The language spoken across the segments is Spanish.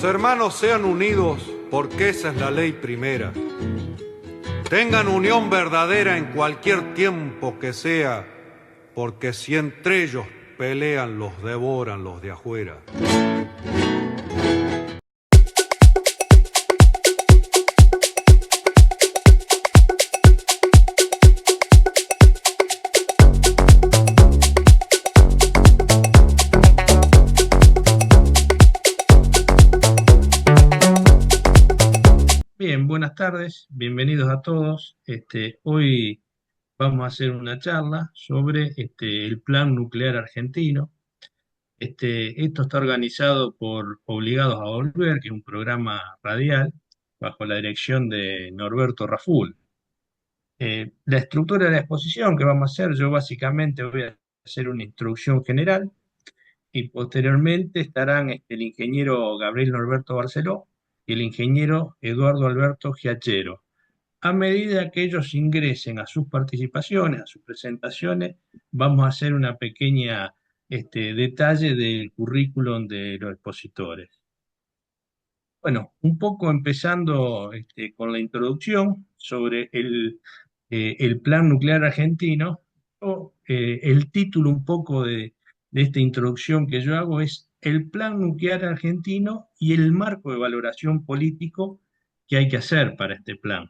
Los hermanos sean unidos porque esa es la ley primera. Tengan unión verdadera en cualquier tiempo que sea, porque si entre ellos pelean, los devoran los de afuera. Bien, buenas tardes, bienvenidos a todos. Hoy vamos a hacer una charla sobre el Plan Nuclear Argentino. Esto está organizado por Obligados a Volver, que es un programa radial bajo la dirección de Norberto Raful. La estructura de la exposición que vamos a hacer, yo básicamente voy a hacer una introducción general y posteriormente estarán el ingeniero Gabriel Norberto Barceló y el ingeniero Eduardo Alberto Giachero. A medida que ellos ingresen a sus participaciones, a sus presentaciones, vamos a hacer una pequeña detalle del currículum de los expositores. Bueno, un poco empezando con la introducción sobre el Plan Nuclear Argentino, el título un poco de esta introducción que yo hago es el Plan Nuclear Argentino y el marco de valoración político que hay que hacer para este plan.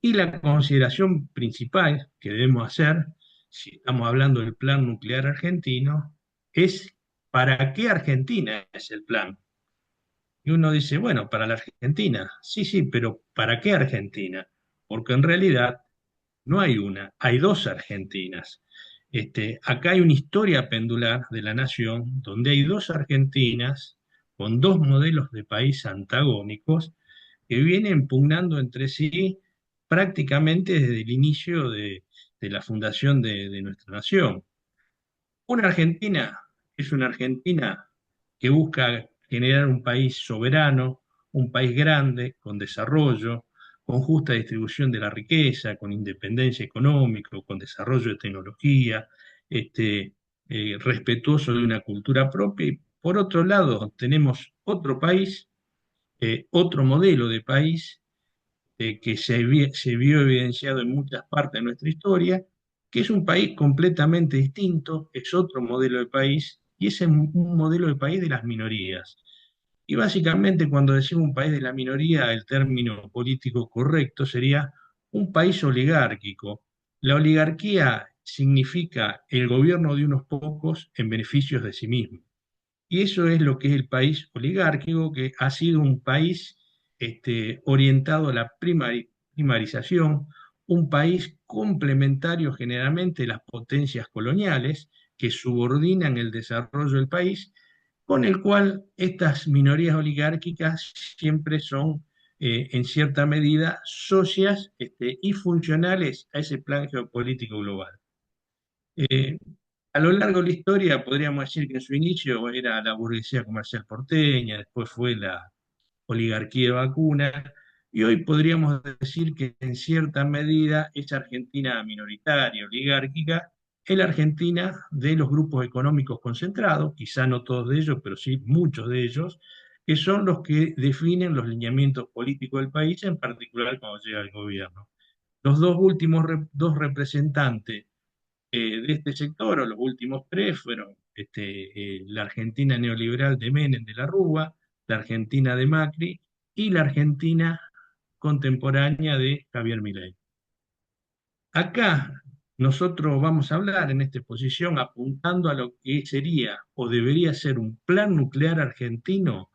Y la consideración principal que debemos hacer, si estamos hablando del Plan Nuclear Argentino, es ¿para qué Argentina es el plan? Y uno dice, bueno, para la Argentina. Sí, sí, pero ¿para qué Argentina? Porque en realidad no hay una, hay dos Argentinas. Acá hay una historia pendular de la nación donde hay dos Argentinas con dos modelos de país antagónicos que vienen pugnando entre sí prácticamente desde el inicio de la fundación de nuestra nación. Una Argentina es una Argentina que busca generar un país soberano, un país grande, con desarrollo, con justa distribución de la riqueza, con independencia económica, con desarrollo de tecnología, respetuoso de una cultura propia. Y por otro lado, tenemos otro país, otro modelo de país que se vio evidenciado en muchas partes de nuestra historia, que es un país completamente distinto, es otro modelo de país y es un modelo de país de las minorías. Y básicamente cuando decimos un país de la minoría, el término político correcto sería un país oligárquico. La oligarquía significa el gobierno de unos pocos en beneficios de sí mismos. Y eso es lo que es el país oligárquico, que ha sido un país orientado a la primarización, un país complementario generalmente de las potencias coloniales que subordinan el desarrollo del país, con el cual estas minorías oligárquicas siempre son, en cierta medida, socias y funcionales a ese plan geopolítico global. Eh, a lo largo de la historia podríamos decir que en su inicio era la burguesía comercial porteña, después fue la oligarquía vacuna, y hoy podríamos decir que en cierta medida esa Argentina minoritaria, oligárquica, es la Argentina de los grupos económicos concentrados, quizá no todos de ellos, pero sí muchos de ellos, que son los que definen los lineamientos políticos del país, en particular cuando llega el gobierno. Los dos últimos dos representantes de este sector, o los últimos tres, fueron la Argentina neoliberal de Menem de la Rúa, la Argentina de Macri y la Argentina contemporánea de Javier Milei. Acá nosotros vamos a hablar en esta exposición apuntando a lo que sería o debería ser un plan nuclear argentino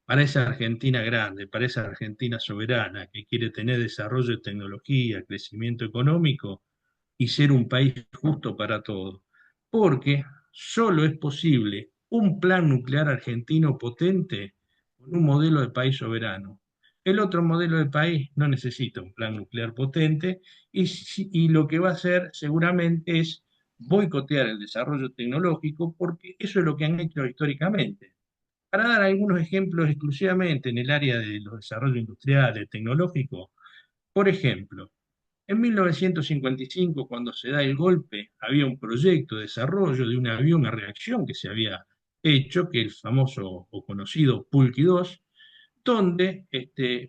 para esa Argentina grande, para esa Argentina soberana que quiere tener desarrollo de tecnología, crecimiento económico y ser un país justo para todos. Porque solo es posible un plan nuclear argentino potente con un modelo de país soberano. El otro modelo de país no necesita un plan nuclear potente y lo que va a hacer seguramente es boicotear el desarrollo tecnológico porque eso es lo que han hecho históricamente. Para dar algunos ejemplos exclusivamente en el área de los desarrollos industriales, tecnológicos, por ejemplo, en 1955, cuando se da el golpe, había un proyecto de desarrollo de un avión a reacción que se había hecho que el famoso o conocido Pulqui 2, donde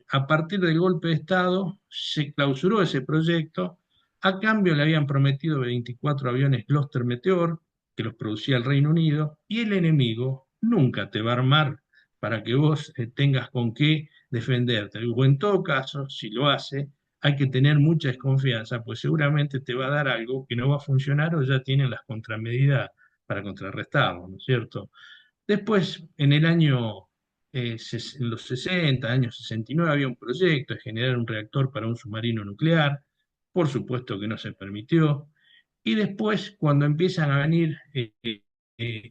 a partir del golpe de Estado se clausuró ese proyecto. A cambio le habían prometido 24 aviones Gloster Meteor, que los producía el Reino Unido, y el enemigo nunca te va a armar para que vos tengas con qué defenderte. O en todo caso, si lo hace, hay que tener mucha desconfianza, pues seguramente te va a dar algo que no va a funcionar o ya tienen las contramedidas para contrarrestarlo, ¿no es cierto? Después, en el año, en los 60, años 69, había un proyecto de generar un reactor para un submarino nuclear. Por supuesto que no se permitió. Y después, cuando empiezan a venir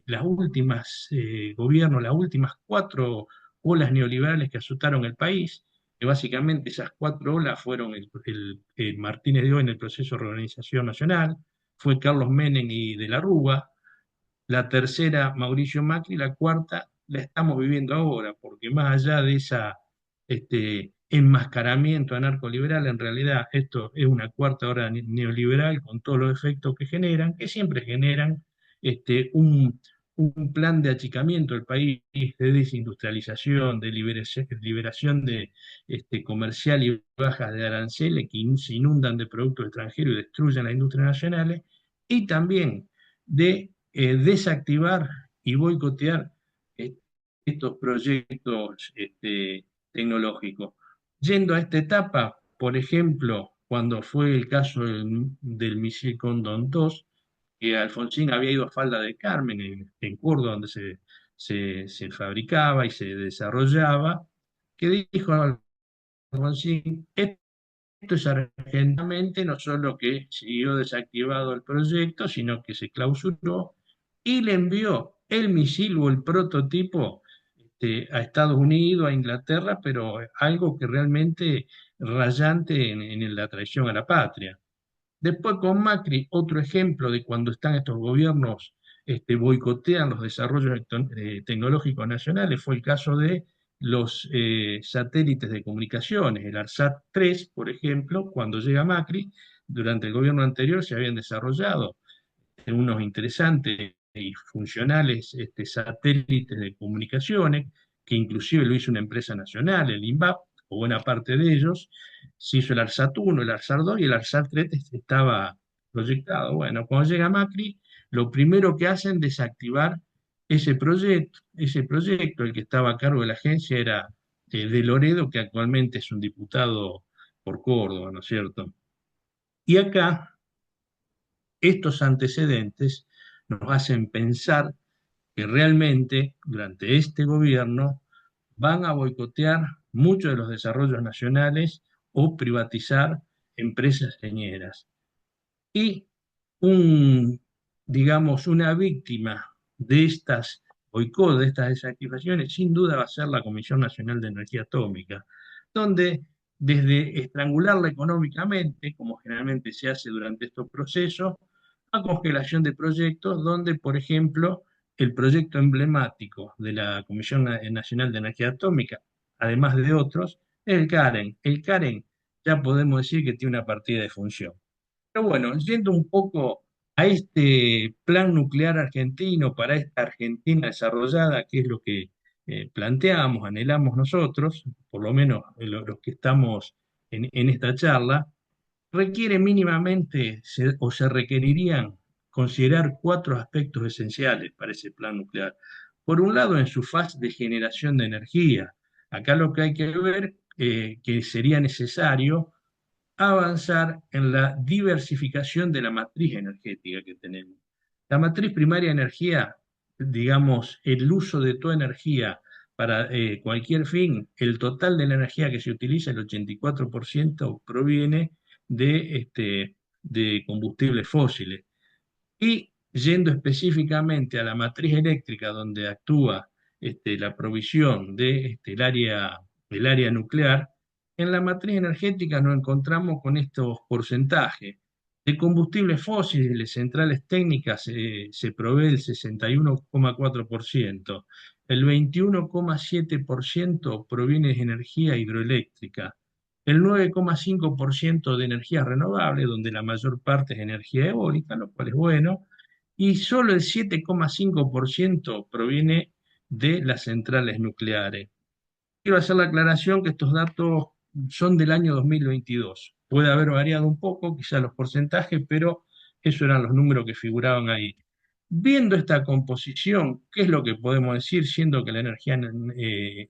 las últimas gobiernos, las últimas cuatro olas neoliberales que azotaron el país, que básicamente esas cuatro olas fueron el Martínez de Hoy en el proceso de reorganización nacional, fue Carlos Menem y de la Rúa, la tercera Mauricio Macri, la cuarta la estamos viviendo ahora, porque más allá de esa enmascaramiento anarcoliberal, en realidad esto es una cuarta hora neoliberal con todos los efectos que generan, que siempre generan un plan de achicamiento del país, de desindustrialización, de liberación de comercial y bajas de aranceles que se inundan de productos extranjeros y destruyen las industrias nacionales, y también de desactivar y boicotear eh, estos proyectos tecnológicos. Yendo a esta etapa, por ejemplo, cuando fue el caso del misil Condor 2, que Alfonsín había ido a Falda del Carmen, en Córdoba, donde se fabricaba y se desarrollaba, que dijo Alfonsín: esto es argentinamente no solo que siguió desactivado el proyecto, sino que se clausuró y le envió el misil o el prototipo a Estados Unidos, a Inglaterra, pero algo que realmente rayante en la traición a la patria. Después con Macri, otro ejemplo de cuando están estos gobiernos boicotean los desarrollos tecnológicos nacionales, fue el caso de los satélites de comunicaciones, el ARSAT-3, por ejemplo. Cuando llega Macri, durante el gobierno anterior se habían desarrollado unos interesantes y funcionales satélites de comunicaciones, que inclusive lo hizo una empresa nacional, el INVAP, o buena parte de ellos. Se hizo el ARSAT 1, el ARSAT 2 y el ARSAT 3 estaba proyectado. Bueno, cuando llega Macri, lo primero que hacen es desactivar ese proyecto. El que estaba a cargo de la agencia era de Loredo, que actualmente es un diputado por Córdoba, ¿no es cierto? Y acá estos antecedentes nos hacen pensar que realmente durante este gobierno van a boicotear muchos de los desarrollos nacionales o privatizar empresas señeras. Y un, digamos, una víctima de estas boicot, de estas desactivaciones, sin duda va a ser la Comisión Nacional de Energía Atómica, donde desde estrangularla económicamente, como generalmente se hace durante estos procesos, a congelación de proyectos, donde, por ejemplo, el proyecto emblemático de la Comisión Nacional de Energía Atómica, además de otros, es el CAREN. El CAREN ya podemos decir que tiene una partida de función. Pero bueno, yendo un poco a este plan nuclear argentino para esta Argentina desarrollada, que es lo que planteamos, anhelamos nosotros, por lo menos los que estamos en esta charla, requiere mínimamente o se requerirían considerar cuatro aspectos esenciales para ese plan nuclear. Por un lado, en su fase de generación de energía. Acá lo que hay que ver que sería necesario avanzar en la diversificación de la matriz energética que tenemos. La matriz primaria de energía, digamos, el uso de toda energía para cualquier fin, el total de la energía que se utiliza, el 84% proviene de combustibles fósiles. Y yendo específicamente a la matriz eléctrica donde actúa la provisión del área nuclear, en la matriz energética nos encontramos con estos porcentajes. De combustibles fósiles, de centrales técnicas, se provee el 61,4%, el 21,7% proviene de energía hidroeléctrica, el 9,5% de energías renovables, donde la mayor parte es energía eólica, lo cual es bueno, y solo el 7,5% proviene de las centrales nucleares. Quiero hacer la aclaración que estos datos son del año 2022. Puede haber variado un poco, quizá los porcentajes, pero esos eran los números que figuraban ahí. Viendo esta composición, ¿qué es lo que podemos decir, siendo que la energía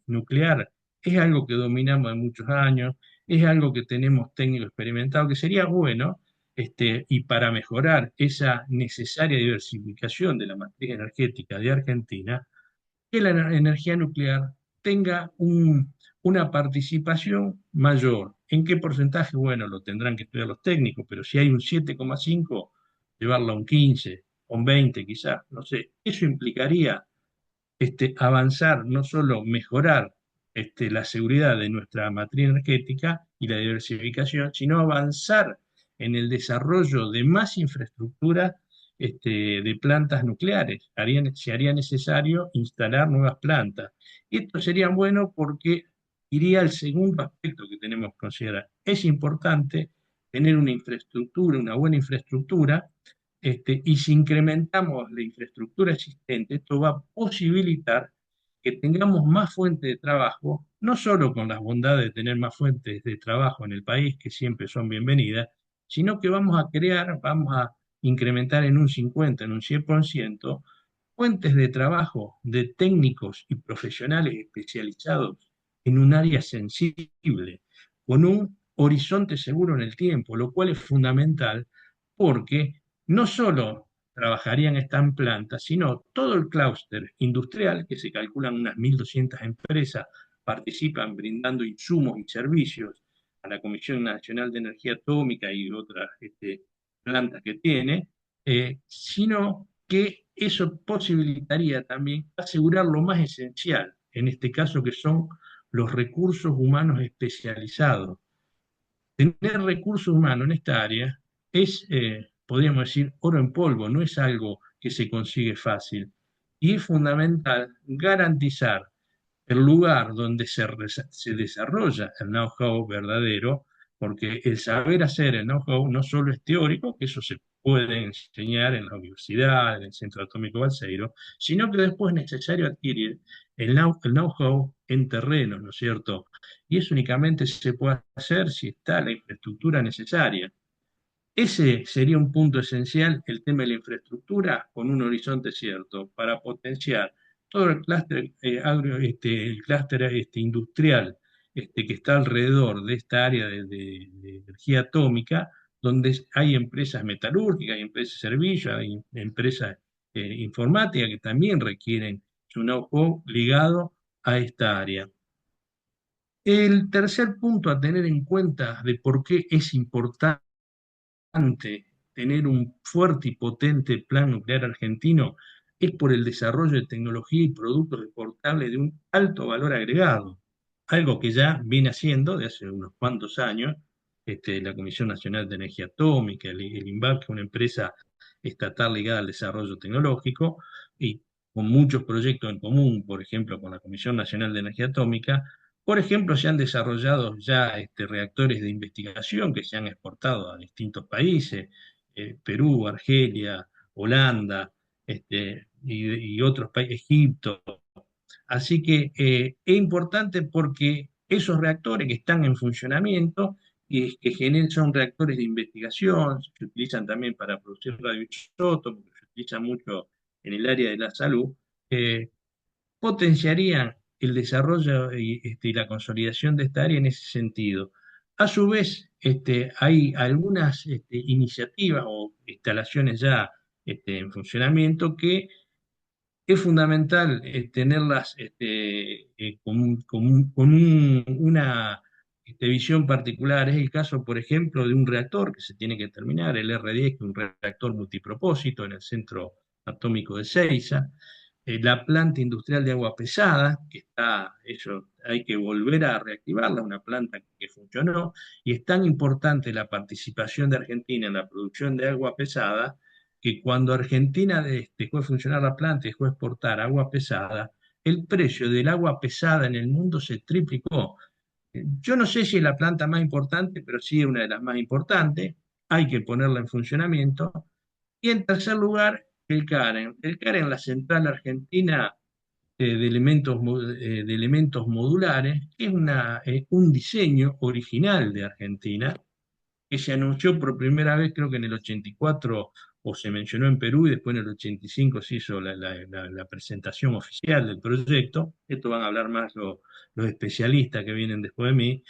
nuclear es algo que dominamos de muchos años, es algo que tenemos técnico experimentado, que sería bueno, y para mejorar esa necesaria diversificación de la matriz energética de Argentina, que la energía nuclear tenga una participación mayor? ¿En qué porcentaje? Bueno, lo tendrán que estudiar los técnicos, pero si hay un 7,5, llevarla a un 15, un 20 quizás, no sé. Eso implicaría avanzar, no solo mejorar la seguridad de nuestra matriz energética y la diversificación, sino avanzar en el desarrollo de más infraestructura de plantas nucleares. Se haría necesario instalar nuevas plantas. Y esto sería bueno porque iría al segundo aspecto que tenemos que considerar. Es importante tener una infraestructura, una buena infraestructura, y si incrementamos la infraestructura existente, esto va a posibilitar que tengamos más fuentes de trabajo, no solo con las bondades de tener más fuentes de trabajo en el país, que siempre son bienvenidas, sino que vamos a crear, vamos a incrementar en un 50, en un 100%, fuentes de trabajo de técnicos y profesionales especializados en un área sensible, con un horizonte seguro en el tiempo, lo cual es fundamental porque no solo trabajarían estas plantas, sino todo el clúster industrial, que se calculan unas 1.200 empresas, participan brindando insumos y servicios a la Comisión Nacional de Energía Atómica y otras plantas que tiene, sino que eso posibilitaría también asegurar lo más esencial, en este caso que son los recursos humanos especializados. Tener recursos humanos en esta área es, podríamos decir, oro en polvo, no es algo que se consigue fácil. Y es fundamental garantizar el lugar donde se desarrolla el know-how verdadero, porque el saber hacer, el know-how, no solo es teórico, que eso se puede enseñar en la universidad, en el Centro Atómico Balseiro, sino que después es necesario adquirir el know-how en terreno, ¿no es cierto? Y eso únicamente se puede hacer si está la infraestructura necesaria. Ese sería un punto esencial, el tema de la infraestructura, con un horizonte cierto, para potenciar todo el clúster el clúster industrial que está alrededor de esta área de energía atómica, donde hay empresas metalúrgicas, hay empresas de servicios, hay empresas informáticas que también requieren su know-how ligado a esta área. El tercer punto a tener en cuenta de por qué es importante tener un fuerte y potente plan nuclear argentino es por el desarrollo de tecnología y productos exportables de un alto valor agregado, algo que ya viene haciendo de hace unos cuantos años la Comisión Nacional de Energía Atómica, el INVAP, que es una empresa estatal ligada al desarrollo tecnológico, y con muchos proyectos en común, por ejemplo, con la Comisión Nacional de Energía Atómica. Por ejemplo, se han desarrollado ya reactores de investigación que se han exportado a distintos países, Perú, Argelia, Holanda, y otros países, Egipto. Así que es importante porque esos reactores que están en funcionamiento y que son reactores de investigación, se utilizan también para producir radioisótopos, se utilizan mucho en el área de la salud, eh, potenciarían el desarrollo y la consolidación de esta área en ese sentido. A su vez, hay algunas iniciativas o instalaciones ya en funcionamiento que es fundamental tenerlas una visión particular. Es el caso, por ejemplo, de un reactor que se tiene que terminar, el R10, que es un reactor multipropósito en el Centro Atómico de Seiza. La planta industrial de agua pesada, que está, eso hay que volver a reactivarla, una planta que funcionó, y es tan importante la participación de Argentina en la producción de agua pesada, que cuando Argentina dejó de funcionar la planta y dejó de exportar agua pesada, el precio del agua pesada en el mundo se triplicó. Yo no sé si es la planta más importante, pero sí es una de las más importantes, hay que ponerla en funcionamiento. Y en tercer lugar, El CAREN, la central argentina de elementos modulares, que es un diseño original de Argentina, que se anunció por primera vez, creo que en el 84, o se mencionó en Perú, y después en el 85 se hizo la presentación oficial del proyecto. Esto van a hablar más los especialistas que vienen después de mí.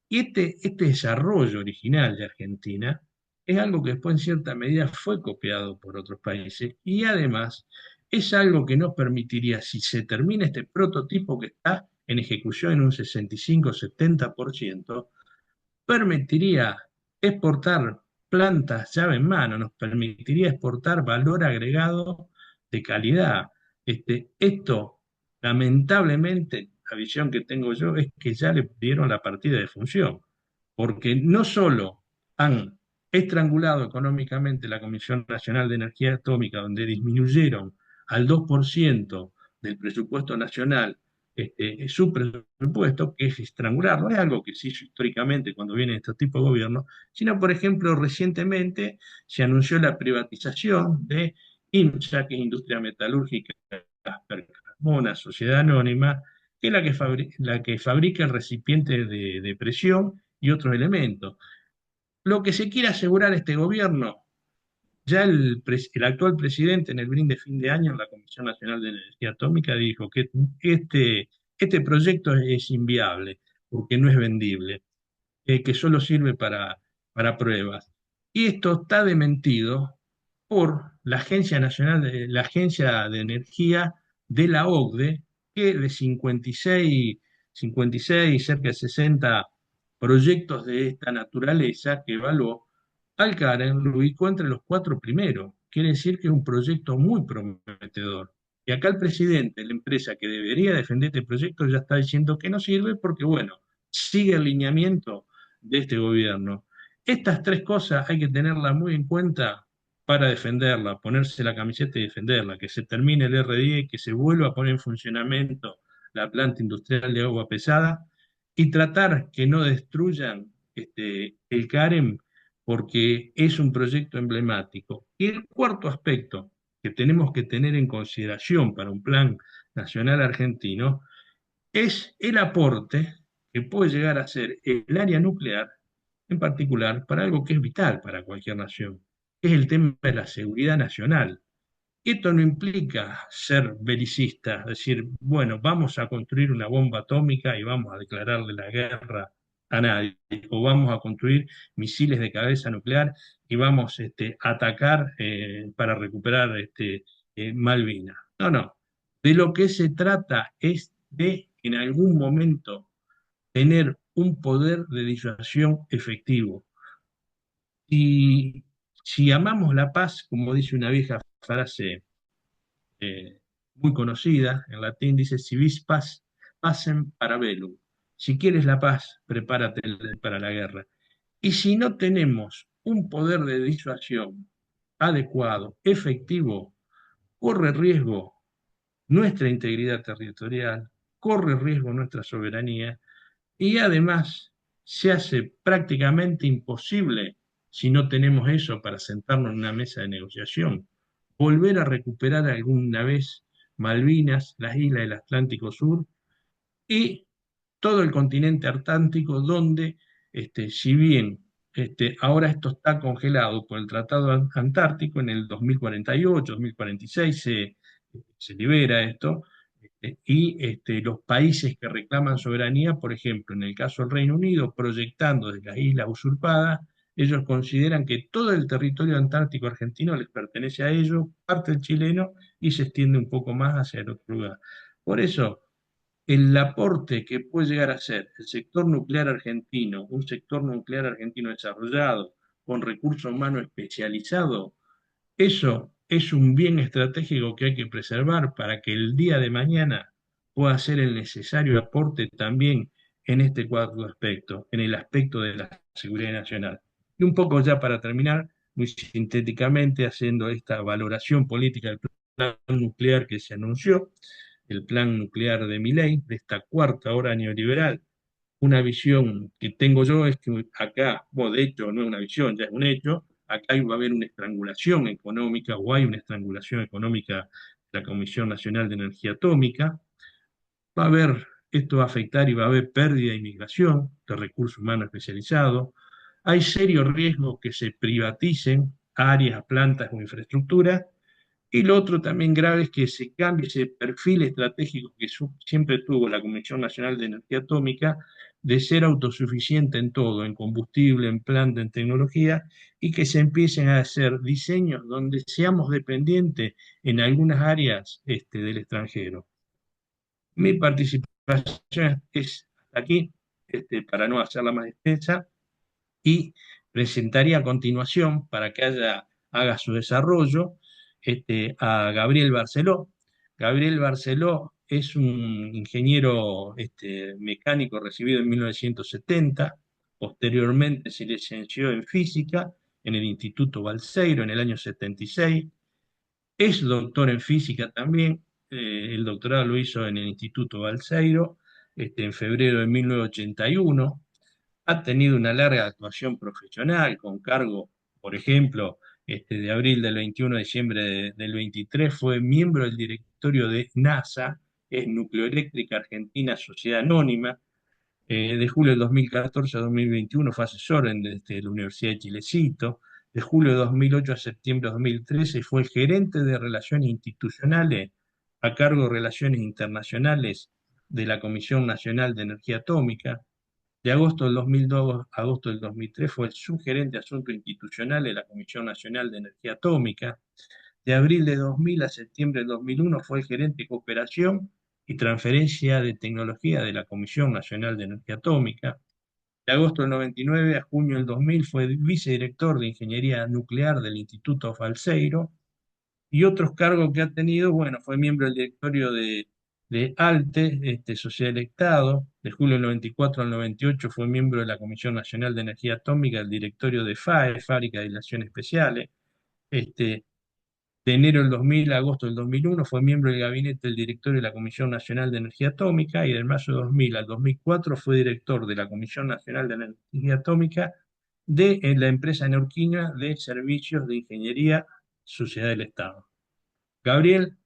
Y este desarrollo original de Argentina es algo que después en cierta medida fue copiado por otros países y además es algo que nos permitiría, si se termina este prototipo que está en ejecución en un 65-70%, permitiría exportar plantas llave en mano, nos permitiría exportar valor agregado de calidad. Esto, lamentablemente, la visión que tengo yo es que ya le dieron la partida de función, porque no solo han estrangulado económicamente la Comisión Nacional de Energía Atómica, donde disminuyeron al 2% del presupuesto nacional su presupuesto, que es estrangular, no es algo que se hizo históricamente cuando viene este tipo de gobierno, sino, por ejemplo, recientemente se anunció la privatización de IMSA, que es Industria Metalúrgica una sociedad anónima, que es la que fabrica el recipiente de presión y otros elementos. Lo que se quiere asegurar este gobierno, ya el actual presidente en el brin de fin de año en la Comisión Nacional de Energía Atómica dijo que este proyecto es inviable porque no es vendible, que solo sirve para pruebas. Y esto está desmentido por la Agencia de Energía de la OCDE, que de 56, cerca de 60 proyectos de esta naturaleza que evaluó, Alcaren lo ubicó entre los cuatro primeros. Quiere decir que es un proyecto muy prometedor. Y acá el presidente de la empresa que debería defender este proyecto ya está diciendo que no sirve porque, bueno, sigue el lineamiento de este gobierno. Estas tres cosas hay que tenerlas muy en cuenta para defenderla, ponerse la camiseta y defenderla, que se termine el RDI, que se vuelva a poner en funcionamiento la planta industrial de agua pesada y tratar que no destruyan el CAREM porque es un proyecto emblemático. Y el cuarto aspecto que tenemos que tener en consideración para un plan nacional argentino es el aporte que puede llegar a ser el área nuclear, en particular, para algo que es vital para cualquier nación, que es el tema de la seguridad nacional. Esto no implica ser belicista, es decir, bueno, vamos a construir una bomba atómica y vamos a declararle la guerra a nadie, o vamos a construir misiles de cabeza nuclear y vamos a atacar para recuperar Malvinas. No, no. De lo que se trata es de, en algún momento, tener un poder de disuasión efectivo. Y si amamos la paz, como dice una vieja frase eh, muy conocida, en latín dice, si vis paz, pacem para bellum. Si quieres la paz, prepárate para la guerra. Y si no tenemos un poder de disuasión adecuado, efectivo, corre riesgo nuestra integridad territorial, corre riesgo nuestra soberanía y además se hace prácticamente imposible, si no tenemos eso para sentarnos en una mesa de negociación, volver a recuperar alguna vez Malvinas, las islas del Atlántico Sur y todo el continente atlántico, donde, si bien ahora esto está congelado por el Tratado Antártico, en el 2048, 2046 se libera esto, los países que reclaman soberanía, por ejemplo, en el caso del Reino Unido, proyectando desde las islas usurpadas, ellos consideran que todo el territorio antártico argentino les pertenece a ellos, parte del chileno, y se extiende un poco más hacia el otro lugar. Por eso, el aporte que puede llegar a ser el sector nuclear argentino, un sector nuclear argentino desarrollado, con recursos humanos especializados, eso es un bien estratégico que hay que preservar para que el día de mañana pueda ser el necesario aporte también en este cuarto aspecto, en el aspecto de la seguridad nacional. Y un poco ya para terminar, muy sintéticamente, haciendo esta valoración política del plan nuclear que se anunció, el plan nuclear de Milei, de esta cuarta hora neoliberal, una visión que tengo yo es que acá, bueno, de hecho no es una visión, ya es un hecho, acá va a haber una estrangulación económica, o hay una estrangulación económica de la Comisión Nacional de Energía Atómica. Va a haber, esto va a afectar y va a haber pérdida de inmigración de recursos humanos especializados. Hay serios riesgos que se privaticen áreas, plantas o infraestructura. Y lo otro también grave es que se cambie ese perfil estratégico que siempre tuvo la Comisión Nacional de Energía Atómica de ser autosuficiente en todo, en combustible, en planta, en tecnología, y que se empiecen a hacer diseños donde seamos dependientes en algunas áreas del extranjero. Mi participación es hasta aquí, para no hacerla más extensa, y presentaría a continuación, para que haga su desarrollo, a Gabriel Barceló. Gabriel Barceló es un ingeniero mecánico recibido en 1970, posteriormente se licenció en física en el Instituto Balseiro en el año 76, es doctor en física también, el doctorado lo hizo en el Instituto Balseiro en febrero de 1981. Ha tenido una larga actuación profesional con cargo, por ejemplo, de abril del 21 a diciembre del 23 fue miembro del directorio de NASA, es Nucleoeléctrica Argentina Sociedad Anónima. De julio del 2014 a 2021 fue asesor en la Universidad de Chilecito. De julio de 2008 a septiembre de 2013 fue gerente de Relaciones Institucionales a cargo de Relaciones Internacionales de la Comisión Nacional de Energía Atómica. De agosto del 2002 a agosto del 2003 fue el subgerente de Asuntos Institucionales de la Comisión Nacional de Energía Atómica. De abril de 2000 a septiembre del 2001 fue el gerente de Cooperación y Transferencia de Tecnología de la Comisión Nacional de Energía Atómica. De agosto del 99 a junio del 2000 fue vicedirector de Ingeniería Nuclear del Instituto Falseiro. Y otros cargos que ha tenido, bueno, fue miembro del directorio de ALTE, Sociedad del Estado. De julio del 94 al 98 fue miembro de la Comisión Nacional de Energía Atómica, del directorio de FAE, Fábrica de Aislación Especiales. Este, de enero del 2000 a agosto del 2001 fue miembro del gabinete del directorio de la Comisión Nacional de Energía Atómica, y del mayo de 2000 al 2004 fue director de la Comisión Nacional de Energía Atómica de la empresa neoyorquina de Servicios de Ingeniería Sociedad del Estado. Gabriel,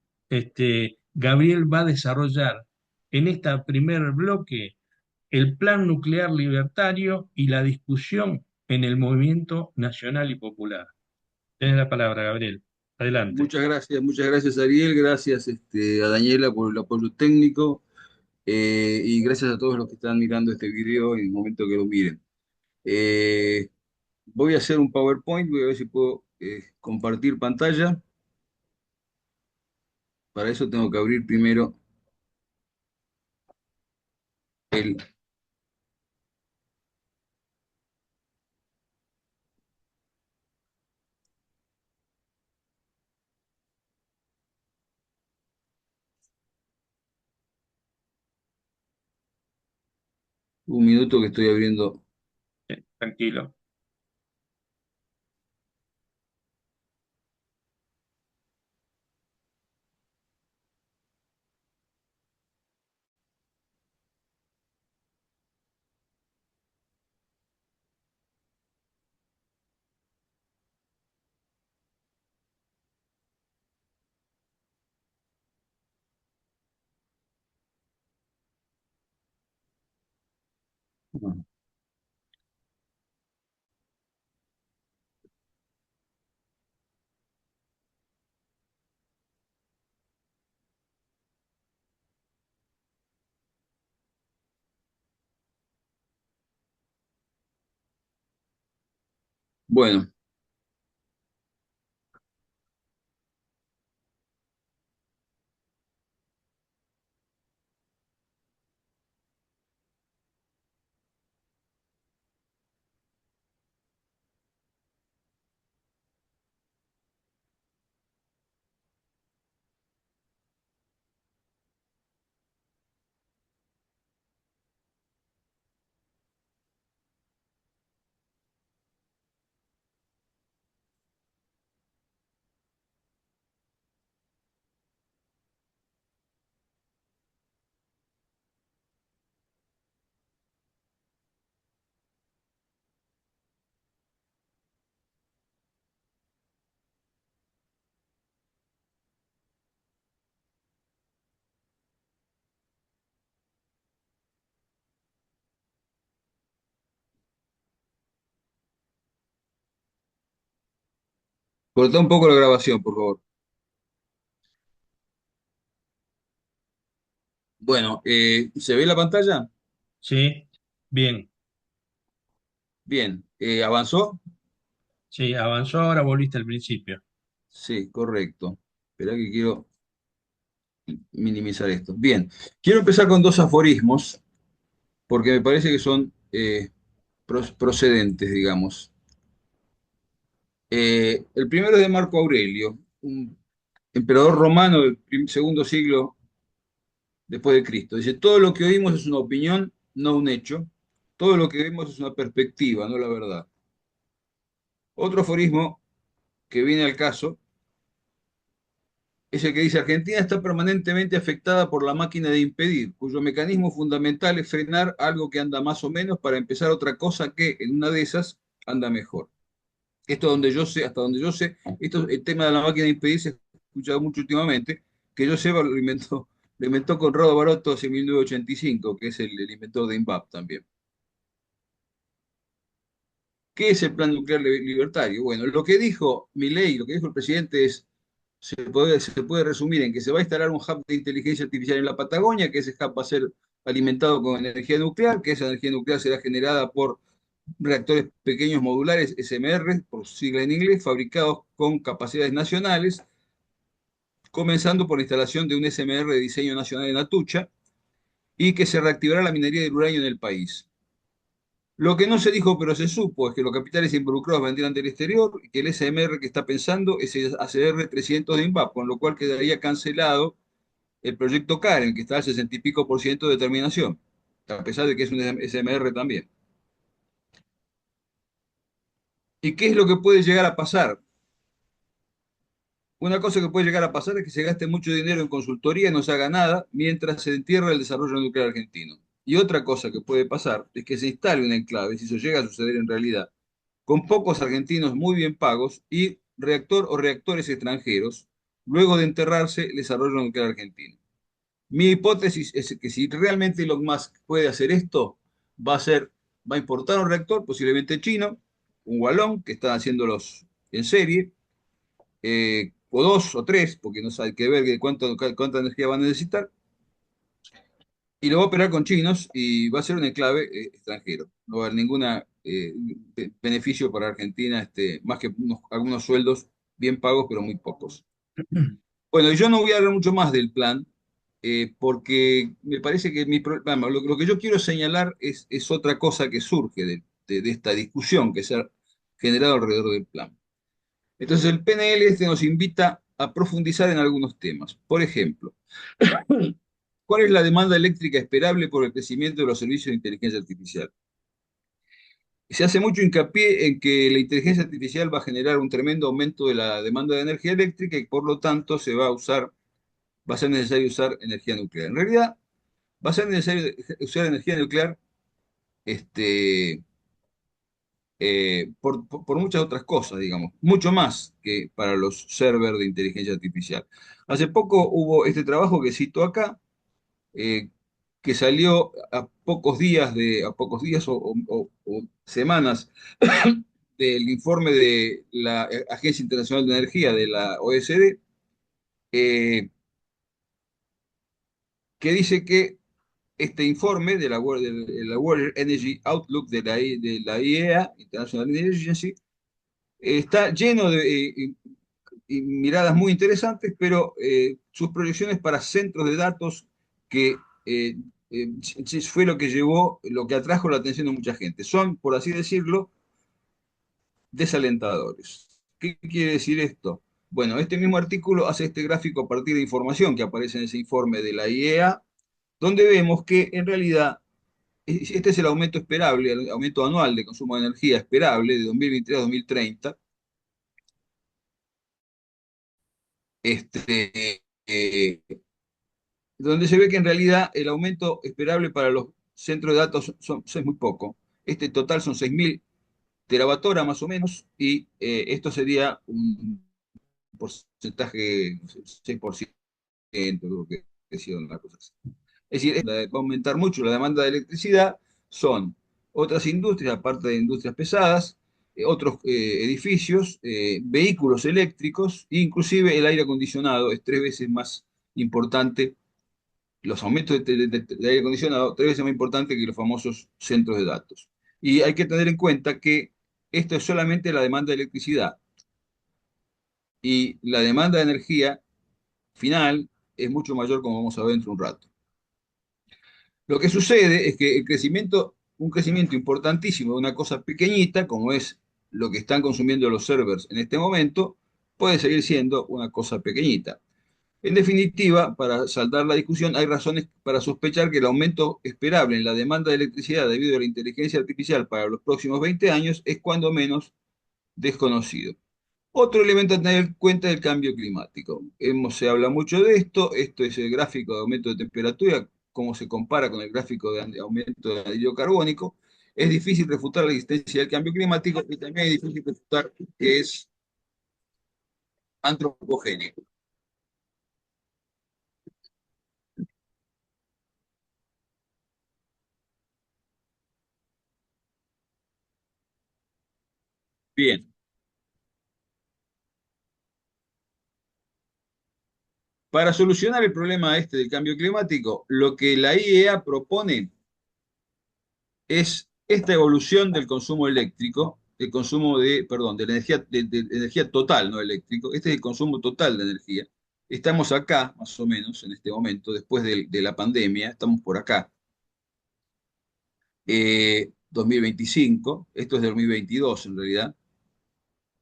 Gabriel va a desarrollar en este primer bloque el plan nuclear libertario y la discusión en el movimiento nacional y popular. Tienes la palabra, Gabriel. Adelante. Muchas gracias Ariel, gracias a Daniela por el apoyo técnico y gracias a todos los que están mirando este video en el momento que lo miren. Eh, Voy a hacer un PowerPoint, voy a ver si puedo compartir pantalla. Para eso tengo que abrir primero el... Un minuto que estoy abriendo. Tranquilo. Bueno, Cortá un poco la grabación, por favor. Bueno, ¿se ve la pantalla? Sí, bien, Bien. ¿Avanzó? sí, avanzó, ahora volviste al principio. Sí, correcto. Espera que quiero minimizar esto. Bien. Quiero empezar con dos aforismos, porque me parece que son procedentes, digamos. El primero es de Marco Aurelio, un emperador romano del segundo siglo después de Cristo. Dice, todo lo que oímos es una opinión, no un hecho. Todo lo que vemos es una perspectiva, no la verdad. Otro aforismo que viene al caso es el que dice, Argentina está permanentemente afectada por la máquina de impedir, cuyo mecanismo fundamental es frenar algo que anda más o menos para empezar otra cosa que, en una de esas, anda mejor. Esto donde yo sé, hasta donde yo sé, esto, el tema de la máquina de impedir se ha escuchado mucho últimamente, que yo sepa lo inventó Conrado Barotto en 1985, que es el inventor de INVAP también. ¿Qué es el plan nuclear libertario? Bueno, lo que dijo Milei, lo que dijo el presidente es, se puede resumir en que se va a instalar un hub de inteligencia artificial en la Patagonia, que ese hub va a ser alimentado con energía nuclear, que esa energía nuclear será generada por reactores pequeños modulares, SMR, por sigla en inglés, fabricados con capacidades nacionales, comenzando por la instalación de un SMR de diseño nacional en Atucha, y que se reactivará la minería del uranio en el país. Lo que no se dijo, pero se supo, es que los capitales involucrados vendrían del exterior y que el SMR que está pensando es el ACR 300 de INVAP, con lo cual quedaría cancelado el proyecto Karen, que está al 60 y pico por ciento de terminación, a pesar de que es un SMR también. ¿Y qué es lo que puede llegar a pasar? Una cosa que puede llegar a pasar es que se gaste mucho dinero en consultoría y no se haga nada mientras se entierra el desarrollo nuclear argentino. Y otra cosa que puede pasar es que se instale un enclave, si eso llega a suceder en realidad, con pocos argentinos muy bien pagos y reactor o reactores extranjeros, luego de enterrarse el desarrollo nuclear argentino. Mi hipótesis es que si realmente Elon Musk puede hacer esto, va a importar un reactor, posiblemente chino, un Walloon, que están haciéndolos en serie, o dos o tres, porque no hay que ver cuánta energía van a necesitar, y lo va a operar con chinos y va a ser un enclave extranjero. No va a haber ningún beneficio para Argentina, más que algunos sueldos bien pagos, pero muy pocos. Bueno, yo no voy a hablar mucho más del plan, porque me parece que vamos, lo que yo quiero señalar es otra cosa que surge de esta discusión que se ha generado alrededor del plan. Entonces, el PNL nos invita a profundizar en algunos temas. Por ejemplo, ¿cuál es la demanda eléctrica esperable por el crecimiento de los servicios de inteligencia artificial? Se hace mucho hincapié en que la inteligencia artificial va a generar un tremendo aumento de la demanda de energía eléctrica y por lo tanto va a ser necesario usar energía nuclear. En realidad, va a ser necesario usar energía nuclear este, por muchas otras cosas, digamos, mucho más que para los servers de inteligencia artificial. Hace poco hubo este trabajo que cito acá, eh, que salió a pocos días o semanas del informe de la Agencia Internacional de Energía de la OSD, eh, que dice que este informe de la World Energy Outlook de la IEA, International Energy Agency, está lleno de y miradas muy interesantes, pero sus proyecciones para centros de datos que fue lo que atrajo la atención de mucha gente. Son, por así decirlo, desalentadores. ¿Qué quiere decir esto? Bueno, este mismo artículo hace este gráfico a partir de información que aparece en ese informe de la IEA, donde vemos que en realidad este es el aumento esperable, el aumento anual de consumo de energía esperable de 2023 a 2030, donde se ve que en realidad el aumento esperable para los centros de datos es muy poco. Este total son 6.000 terawatt-hora más o menos, y esto sería un porcentaje, no sé, 6%, creo que decía una cosa así. Es decir, va a aumentar mucho la demanda de electricidad, son otras industrias, aparte de industrias pesadas, otros edificios, vehículos eléctricos, inclusive el aire acondicionado es 3 veces más importante, los aumentos de aire acondicionado, 3 veces más importante que los famosos centros de datos. Y hay que tener en cuenta que esto es solamente la demanda de electricidad y la demanda de energía final es mucho mayor, como vamos a ver dentro de un rato. Lo que sucede es que un crecimiento importantísimo de una cosa pequeñita, como es lo que están consumiendo los servers en este momento, puede seguir siendo una cosa pequeñita. En definitiva, para saldar la discusión, hay razones para sospechar que el aumento esperable en la demanda de electricidad debido a la inteligencia artificial para los próximos 20 años es cuando menos desconocido. Otro elemento a tener en cuenta es el cambio climático. Se habla mucho de esto. Esto es el gráfico de aumento de temperatura, cómo se compara con el gráfico de aumento de anhídrido carbónico. Es difícil refutar la existencia del cambio climático y también es difícil refutar que es antropogénico. Bien, para solucionar el problema este del cambio climático, lo que la IEA propone es esta evolución del consumo eléctrico, el consumo perdón, de la energía, de energía total, no eléctrico. Este es el consumo total de energía. Estamos acá, más o menos, en este momento, después de la pandemia, estamos por acá. 2025, esto es de 2022 en realidad.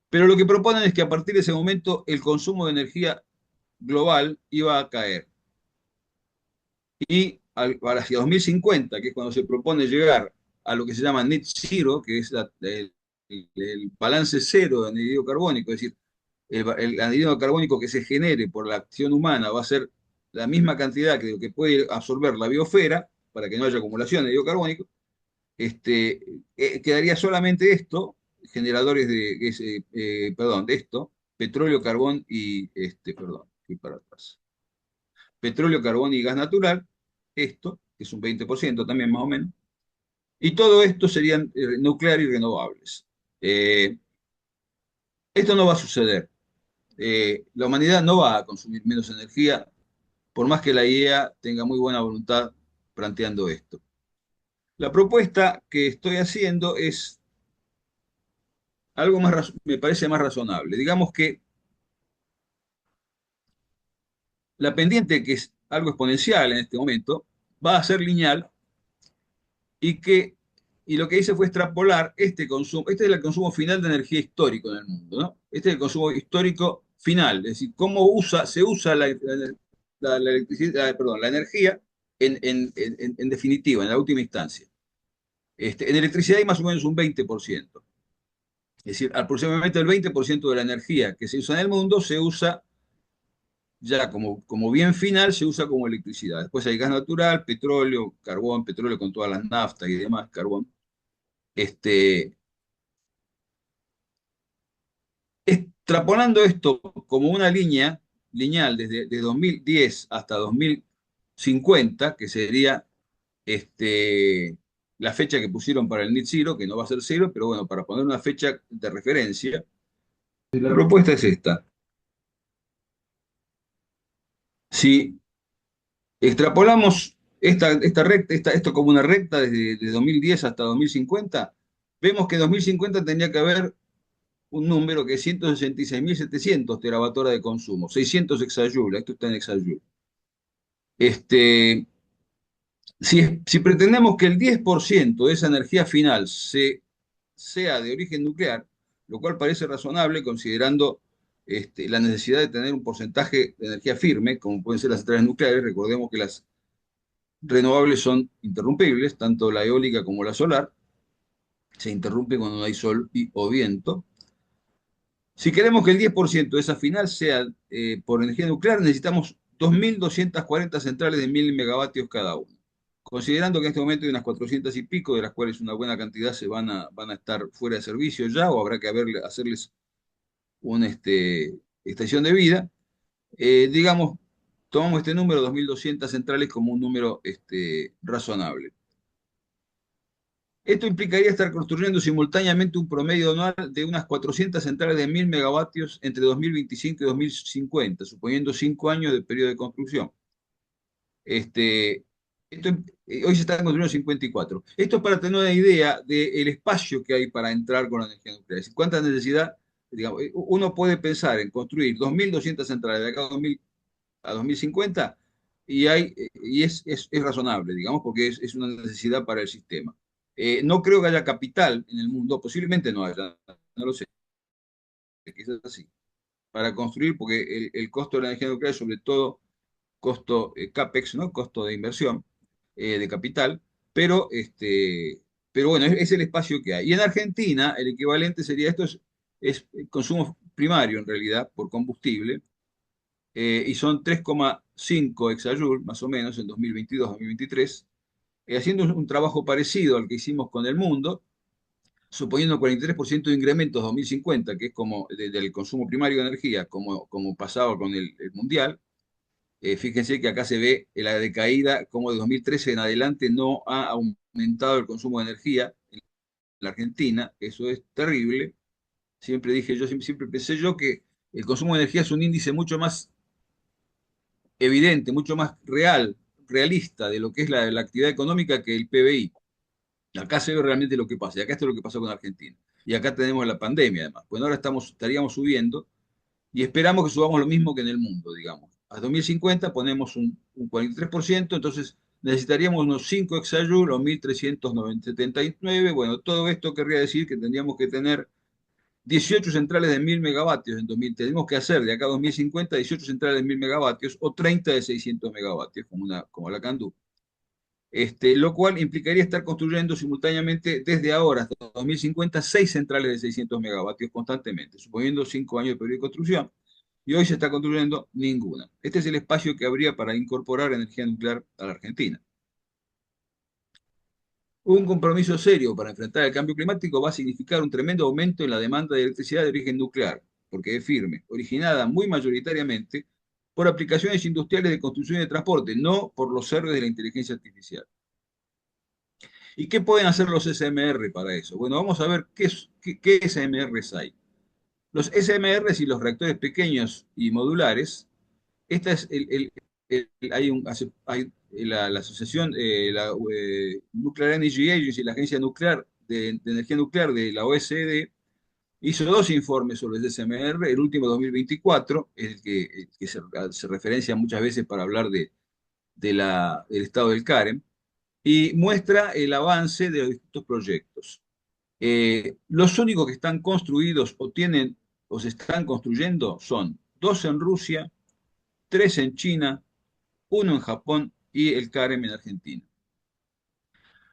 Pero lo que proponen es que a partir de ese momento el consumo de energía global iba a caer. Y hacia 2050, que es cuando se propone llegar a lo que se llama net zero, que es el balance cero de anhídrido carbónico, es decir, el anhídrido carbónico que se genere por la acción humana va a ser la misma cantidad que lo que puede absorber la biosfera, para que no haya acumulación de anhídrido carbónico. Quedaría solamente esto, generadores perdón, de esto, petróleo, carbón y, perdón, fui para atrás, petróleo, carbón y gas natural, esto, que es un 20% también más o menos, y todo esto serían nuclear y renovables. Eh, Esto no va a suceder. La humanidad no va a consumir menos energía, por más que la IEA tenga muy buena voluntad planteando esto. La propuesta que estoy haciendo es algo más, me parece más razonable. Digamos que la pendiente, que es algo exponencial en este momento, va a ser lineal y lo que hice fue extrapolar este consumo. Este es el consumo final de energía histórico en el mundo, ¿no? Este es el consumo histórico final, es decir, se usa la electricidad, perdón, la energía en definitiva, en la última instancia. En electricidad hay más o menos un 20%. Es decir, aproximadamente el 20% de la energía que se usa en el mundo se usa ya como bien final, se usa como electricidad. Después hay gas natural, petróleo, carbón, petróleo con todas las naftas y demás, carbón. Este, Extrapolando esto como una línea lineal desde 2010 hasta 2050, que sería la fecha que pusieron para el net zero, que no va a ser cero, pero bueno, para poner una fecha de referencia, la propuesta es esta. Si extrapolamos esta recta, esto como una recta desde 2010 hasta 2050, vemos que en 2050 tendría que haber un número que es 166.700 terawatt-hora de consumo, 600 exajoules, esto está en exajoules. Este, si pretendemos que el 10% de esa energía final sea de origen nuclear, lo cual parece razonable considerando la necesidad de tener un porcentaje de energía firme, como pueden ser las centrales nucleares. Recordemos que las renovables son interrumpibles, tanto la eólica como la solar. Se interrumpe cuando no hay sol o viento. Si queremos que el 10% de esa final sea por energía nuclear, necesitamos 2.240 centrales de 1.000 megavatios cada una. Considerando que en este momento hay unas 400 y pico, de las cuales una buena cantidad van a estar fuera de servicio ya, o habrá que hacerles una estación de vida, digamos, tomamos este número, 2.200 centrales, como un número razonable. Esto implicaría estar construyendo simultáneamente un promedio anual de unas 400 centrales de 1000 megavatios entre 2025 y 2050, suponiendo 5 años de periodo de construcción. Este, hoy se están construyendo 54. Esto es para tener una idea del espacio que hay para entrar con la energía nuclear. Es decir, cuánta necesidad, digamos, uno puede pensar en construir 2200 centrales de acá a 2000 a 2050 y es razonable, digamos, porque es una necesidad para el sistema. No creo que haya capital en el mundo, posiblemente no haya, no lo sé, quizás así, para construir, porque el costo de la energía nuclear es sobre todo costo CAPEX, ¿no? Costo de inversión de capital, pero, pero bueno, es el espacio que hay. Y en Argentina, el equivalente sería esto, es consumo primario en realidad por combustible, y son 3,5 exajoule más o menos en 2022-2023, haciendo un trabajo parecido al que hicimos con el mundo, suponiendo 43% de incremento en 2050, que es como del consumo primario de energía, como pasaba con el mundial. Fíjense que acá se ve la decaída, como de 2013 en adelante no ha aumentado el consumo de energía en la Argentina. Eso es terrible. Siempre dije yo, siempre pensé yo que el consumo de energía es un índice mucho más evidente, mucho más realista de lo que es la actividad económica que el PBI. Acá se ve realmente lo que pasa. Y acá esto es lo que pasó con Argentina. Y acá tenemos la pandemia, además. Bueno, ahora estaríamos subiendo y esperamos que subamos lo mismo que en el mundo, digamos. A 2050 ponemos un 43%, entonces necesitaríamos unos 5 exajoule o 1379. Bueno, todo esto querría decir que tendríamos que tener 18 centrales de 1000 megavatios en 2000. Tenemos que hacer de acá a 2050 18 centrales de 1000 megavatios o 30 de 600 megavatios, como la Candú. Lo cual implicaría estar construyendo simultáneamente desde ahora hasta 2050 6 centrales de 600 megavatios constantemente, suponiendo 5 años de periodo de construcción, y hoy se está construyendo ninguna. Este es el espacio que habría para incorporar energía nuclear a la Argentina. Un compromiso serio para enfrentar el cambio climático va a significar un tremendo aumento en la demanda de electricidad de origen nuclear, porque es firme, originada muy mayoritariamente por aplicaciones industriales de construcción y de transporte, no por los servers de la inteligencia artificial. ¿Y qué pueden hacer los SMR para eso? Bueno, vamos a ver qué SMRs hay. Los SMRs y los reactores pequeños y modulares, esta es hay la asociación, Nuclear Energy Agency, la agencia nuclear de energía nuclear de la OSD, hizo dos informes sobre el SMR, el último 2024, el que se referencia muchas veces para hablar del estado del CAREM, y muestra el avance de los distintos proyectos. Los únicos que están construidos o se están construyendo son dos en Rusia, tres en China, uno en Japón y el CAREM en Argentina.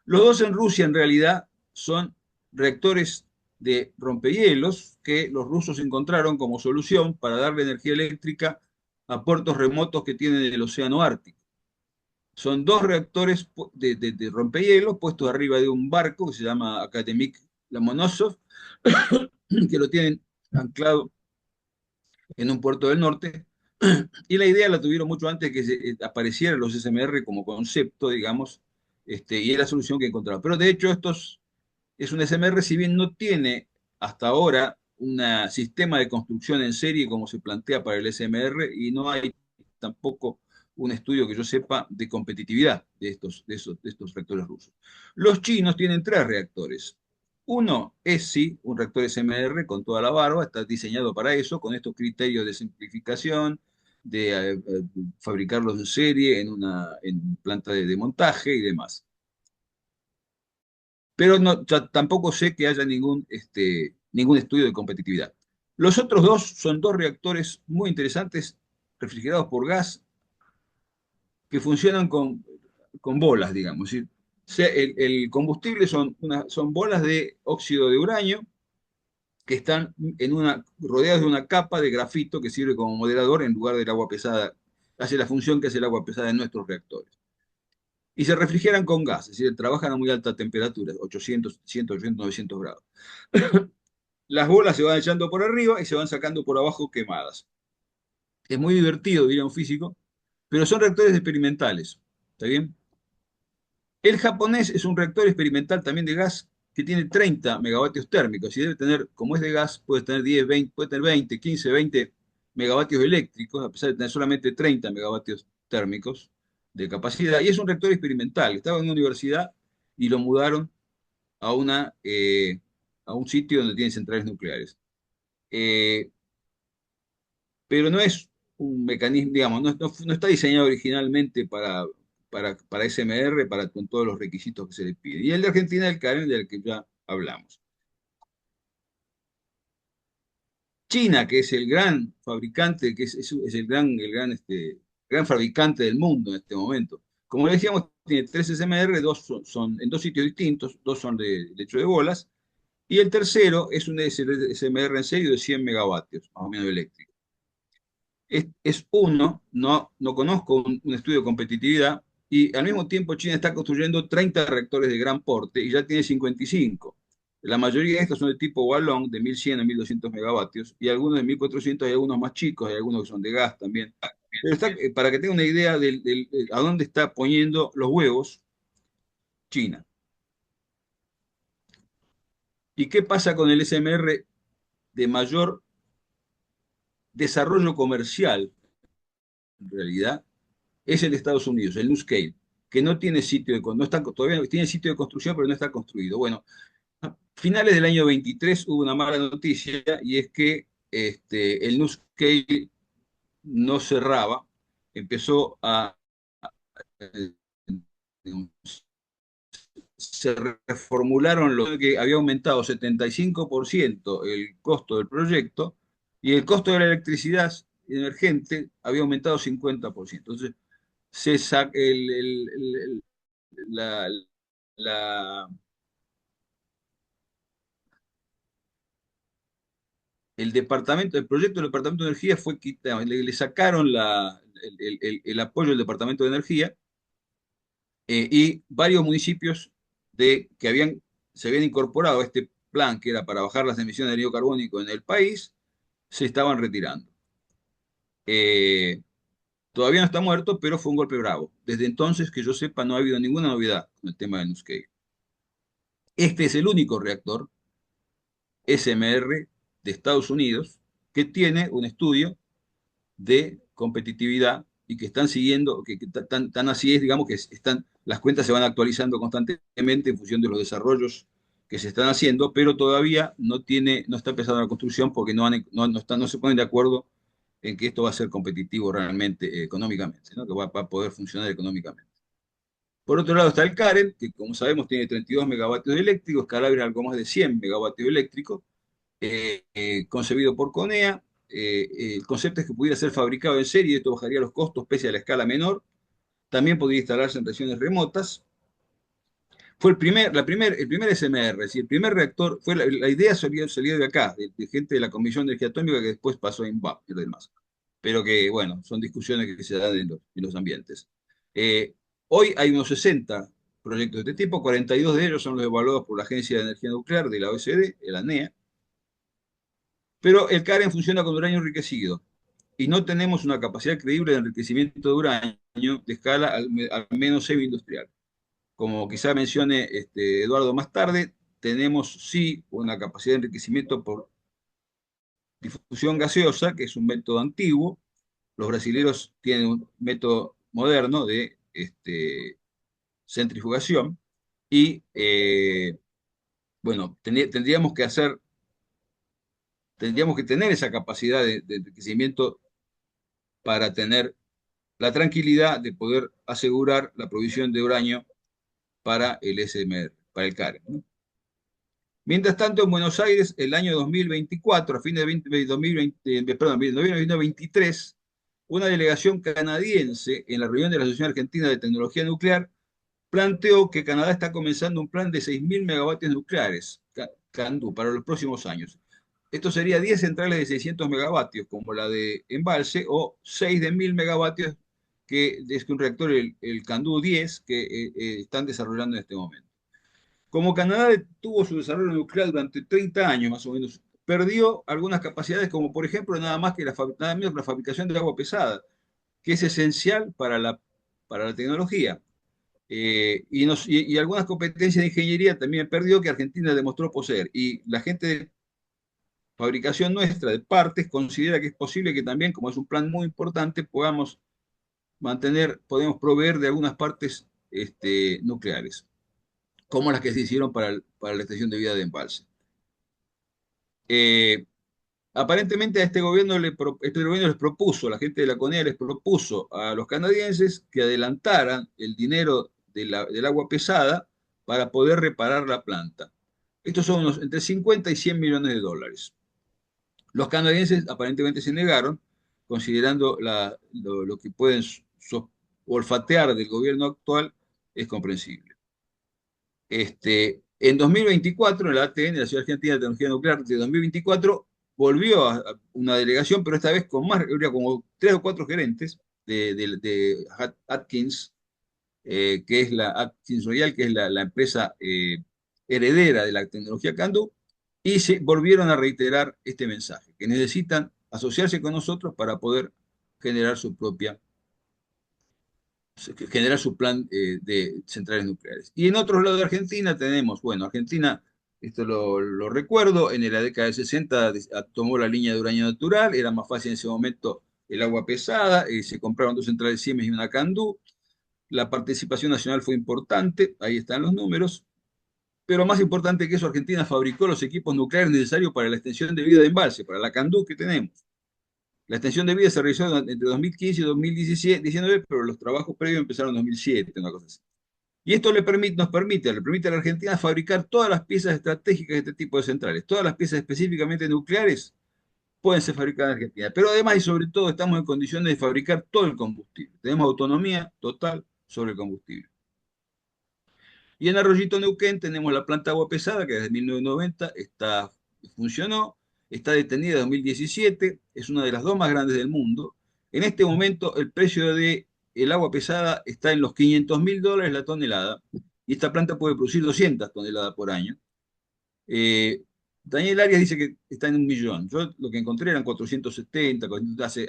Los dos en Rusia en realidad son reactores de rompehielos que los rusos encontraron como solución para darle energía eléctrica a puertos remotos que tienen el océano Ártico. Son dos reactores de rompehielos puestos arriba de un barco que se llama Akademik Lomonosov, que lo tienen anclado en un puerto del norte. Y la idea la tuvieron mucho antes que aparecieran los SMR como concepto, digamos, y es la solución que encontraron. Pero de hecho, es un SMR, si bien no tiene hasta ahora un sistema de construcción en serie como se plantea para el SMR, y no hay tampoco un estudio que yo sepa de competitividad de estos reactores rusos. Los chinos tienen tres reactores. Uno es sí un reactor SMR con toda la barba, está diseñado para eso, con estos criterios de simplificación, de fabricarlos en serie en planta de montaje y demás. Pero no, tampoco sé que haya ningún estudio de competitividad. Los otros dos son dos reactores muy interesantes, refrigerados por gas, que funcionan con bolas, digamos. Es decir, el combustible son bolas de óxido de uranio que están rodeadas de una capa de grafito que sirve como moderador en lugar del agua pesada, hace la función que hace el agua pesada en nuestros reactores. Y se refrigeran con gas, es decir, trabajan a muy alta temperatura, 800, 700, 800, 900 grados. Las bolas se van echando por arriba y se van sacando por abajo quemadas. Es muy divertido, diría un físico, pero son reactores experimentales. ¿Está bien? El japonés es un reactor experimental también de gas que tiene 30 megavatios térmicos y debe tener, como es de gas, puede tener 10, 20, puede tener 20, 15, 20 megavatios eléctricos, a pesar de tener solamente 30 megavatios térmicos de capacidad. Y es un reactor experimental. Estaba en una universidad y lo mudaron a, a un sitio donde tienen centrales nucleares. Eh, pero no es un mecanismo, digamos, no está diseñado originalmente para SMR, con todos los requisitos que se le piden. Y el de Argentina, el CAREN, del que ya hablamos. China, que es el gran fabricante, es gran fabricante del mundo en este momento. Como le decíamos, tiene tres SMR, dos son en dos sitios distintos, dos son de lecho de bolas, y el tercero es un SMR en serio de 100 megavatios, más o menos eléctrico. Es uno, no conozco un estudio de competitividad, y al mismo tiempo China está construyendo 30 reactores de gran porte y ya tiene 55. La mayoría de estos son de tipo Wallong, de 1100 a 1200 megavatios, y algunos de 1400, hay algunos más chicos, hay algunos que son de gas también. Pero para que tenga una idea a dónde está poniendo los huevos China. ¿Y qué pasa con el SMR de mayor desarrollo comercial, en realidad? Es el de Estados Unidos, el NuScale, que no tiene sitio no está, todavía tiene sitio de construcción, pero no está construido. Bueno, a finales del año 23 hubo una mala noticia y es que el NuScale no cerraba, empezó eh, se reformularon lo que había aumentado 75% el costo del proyecto y el costo de la electricidad emergente había aumentado 50%. Entonces, se saca la, la- el proyecto del Departamento de Energía fue quitado, le sacaron el apoyo del Departamento de Energía, y varios municipios se habían incorporado a este plan que era para bajar las emisiones de dióxido carbónico en el país, se estaban retirando. Eh, Todavía no está muerto, pero fue un golpe bravo. Desde entonces, que yo sepa, no ha habido ninguna novedad con el tema de NuScale. Este es el único reactor SMR de Estados Unidos que tiene un estudio de competitividad y que están siguiendo, que tan así es, digamos, que las cuentas se van actualizando constantemente en función de los desarrollos que se están haciendo, pero todavía no está empezando la construcción porque no se ponen de acuerdo en que esto va a ser competitivo realmente económicamente, ¿no? Que va a poder funcionar económicamente. Por otro lado está el CAREN, que como sabemos tiene 32 megavatios eléctricos, Calabria algo más de 100 megavatios eléctricos, concebido por CONEA. El concepto es que pudiera ser fabricado en serie, esto bajaría los costos pese a la escala menor. También podría instalarse en regiones remotas. Fue el primer SMR, es decir, el primer reactor, la idea salió de acá, de gente de la Comisión de Energía Atómica que después pasó a INVAP y demás. Pero que, bueno, son discusiones que se dan en los ambientes. Eh, Hoy hay unos 60 proyectos de este tipo, 42 de ellos son los evaluados por la Agencia de Energía Nuclear de la OECD, la ANEA, pero el CAREN funciona con uranio enriquecido y no tenemos una capacidad creíble de enriquecimiento de uranio de escala al menos semi-industrial. Como quizá mencione Eduardo más tarde, tenemos sí una capacidad de enriquecimiento por difusión gaseosa, que es un método antiguo. Los brasileños tienen un método moderno de centrifugación y, bueno, tendríamos que tener esa capacidad de enriquecimiento para tener la tranquilidad de poder asegurar la provisión de uranio para el SMR, para el CAREN, ¿no? Mientras tanto, en Buenos Aires, el año 2024, a fin de 2020, perdón, 2023, una delegación canadiense en la reunión de la Asociación Argentina de Tecnología Nuclear planteó que Canadá está comenzando un plan de 6.000 megavatios nucleares, CANDU, para los próximos años. Esto sería 10 centrales de 600 megavatios, como la de Embalse, o 6 de 1.000 megavatios, que es un reactor, el CANDU 10, que están desarrollando en este momento. Como Canadá tuvo su desarrollo nuclear durante 30 años más o menos, perdió algunas capacidades, como por ejemplo nada menos que la fabricación de agua pesada, que es esencial para la tecnología. y algunas competencias de ingeniería también perdió que Argentina demostró poseer. Y la gente de fabricación nuestra de partes considera que es posible que también, como es un plan muy importante, podemos proveer de algunas partes nucleares, como las que se hicieron para la estación de vida de Embalse. Eh, Aparentemente a este gobierno les propuso, la gente de la CONEA les propuso a los canadienses que adelantaran el dinero del agua pesada para poder reparar la planta. Estos son entre 50 y 100 millones de dólares. Los canadienses aparentemente se negaron, considerando lo que pueden olfatear del gobierno actual es comprensible. En 2024, en la ATN, la Ciudad Argentina de Tecnología Nuclear de 2024, volvió a una delegación, pero esta vez con más, habría como 3 o 4 gerentes de Atkins, que es la Atkins Royal, que es la empresa heredera de la tecnología CANDU, y se volvieron a reiterar este mensaje, que necesitan asociarse con nosotros para poder generar generar su plan de centrales nucleares. Y en otros lados de Argentina tenemos, bueno, Argentina, esto lo recuerdo, en la década del 60 tomó la línea de uranio natural, era más fácil en ese momento el agua pesada, se compraron 2 centrales Siemens y una Candú, la participación nacional fue importante, ahí están los números, pero más importante que eso, Argentina fabricó los equipos nucleares necesarios para la extensión de vida de embalse, para la Candú que tenemos. La extensión de vida se realizó entre 2015 y 2019, pero los trabajos previos empezaron en 2007, una cosa así. Y esto le permite a la Argentina fabricar todas las piezas estratégicas de este tipo de centrales. Todas las piezas específicamente nucleares pueden ser fabricadas en Argentina. Pero además y sobre todo estamos en condiciones de fabricar todo el combustible. Tenemos autonomía total sobre el combustible. Y en Arroyito Neuquén tenemos la planta agua pesada que desde 1990 funcionó, está detenida en 2017, es una de las dos más grandes del mundo. En este momento el precio de el agua pesada está en los $500.000 la tonelada y esta planta puede producir 200 toneladas por año. Eh, Daniel Arias dice que está en 1 millón. Yo lo que encontré eran 470 hace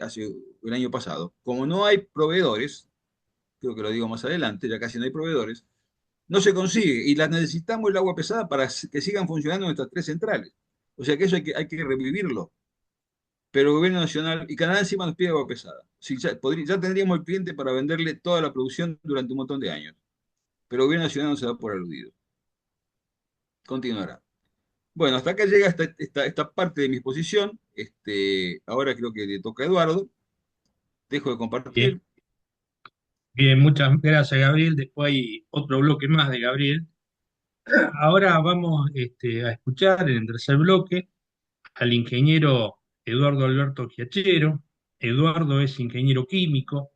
el año pasado. Como no hay proveedores, creo que lo digo más adelante, ya casi no hay proveedores, no se consigue y las necesitamos el agua pesada para que sigan funcionando nuestras 3 centrales. O sea que eso hay que revivirlo. Pero el gobierno nacional y Canadá encima nos pide agua pesada. Si ya tendríamos el cliente para venderle toda la producción durante un montón de años. Pero el gobierno nacional no se da por aludido. Continuará. Bueno, hasta acá llega esta parte de mi exposición. Ahora creo que le toca a Eduardo. Dejo de Bien, compartir. bien, muchas gracias, Gabriel. Después hay otro bloque más de Gabriel. Ahora vamos a escuchar en el tercer bloque al ingeniero Eduardo Alberto Giachero. Eduardo es ingeniero químico,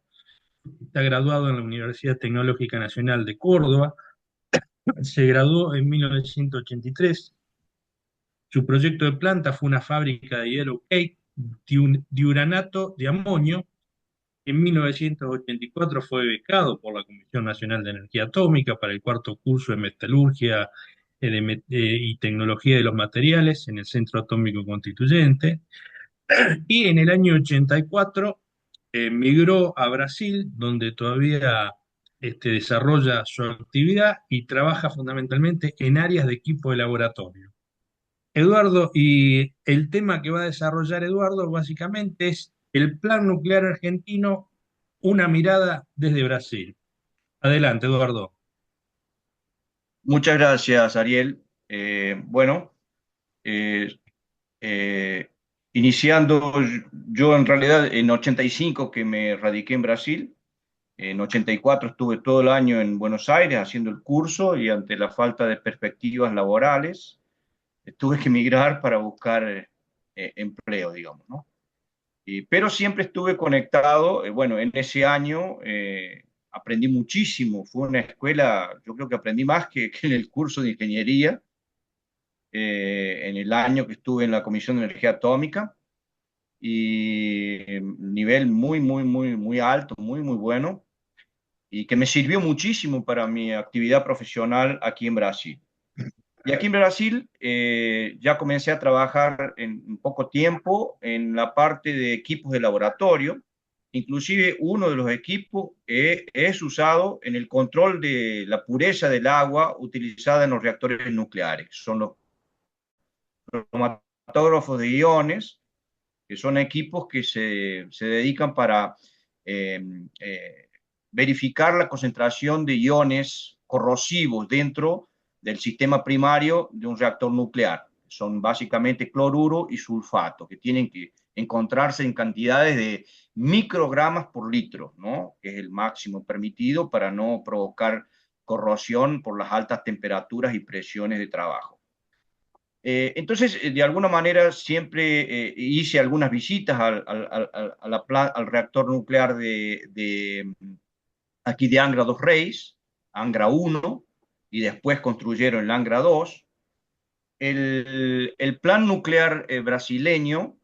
está graduado en la Universidad Tecnológica Nacional de Córdoba, se graduó en 1983. Su proyecto de planta fue una fábrica de yellow cake, diuranato de amonio. En 1984 fue becado por la Comisión Nacional de Energía Atómica para el cuarto curso de Metalurgia y Tecnología de los Materiales en el Centro Atómico Constituyente. Y en el año 84 migró a Brasil, donde todavía desarrolla su actividad y trabaja fundamentalmente en áreas de equipo de laboratorio. Eduardo, y el tema que va a desarrollar Eduardo básicamente es el Plan Nuclear Argentino, una mirada desde Brasil. Adelante, Eduardo. Muchas gracias, Ariel. Bueno, eh, eh, iniciando, yo en realidad en 85 que me radiqué en Brasil, en 84 estuve todo el año en Buenos Aires haciendo el curso y ante la falta de perspectivas laborales, tuve que emigrar para buscar empleo, digamos, ¿no? Pero siempre estuve conectado, bueno, en ese año aprendí muchísimo, fue una escuela, yo creo que aprendí más que en el curso de ingeniería, en el año que estuve en la Comisión de Energía Atómica, y nivel muy, muy, muy, muy alto, muy, muy bueno, y que me sirvió muchísimo para mi actividad profesional aquí en Brasil. Y aquí en Brasil ya comencé a trabajar en poco tiempo en la parte de equipos de laboratorio, inclusive uno de los equipos es usado en el control de la pureza del agua utilizada en los reactores nucleares. Son los cromatógrafos de iones, que son equipos que se dedican para eh, eh, verificar la concentración de iones corrosivos dentro del sistema primario de un reactor nuclear. Son básicamente cloruro y sulfato, que tienen que encontrarse en cantidades de microgramas por litro, ¿no? Que es el máximo permitido para no provocar corrosión por las altas temperaturas y presiones de trabajo. Entonces, de alguna manera, siempre hice algunas visitas al reactor nuclear aquí de Angra dos Reis, Angra 1, y después construyeron el Angra 2. El plan nuclear brasileño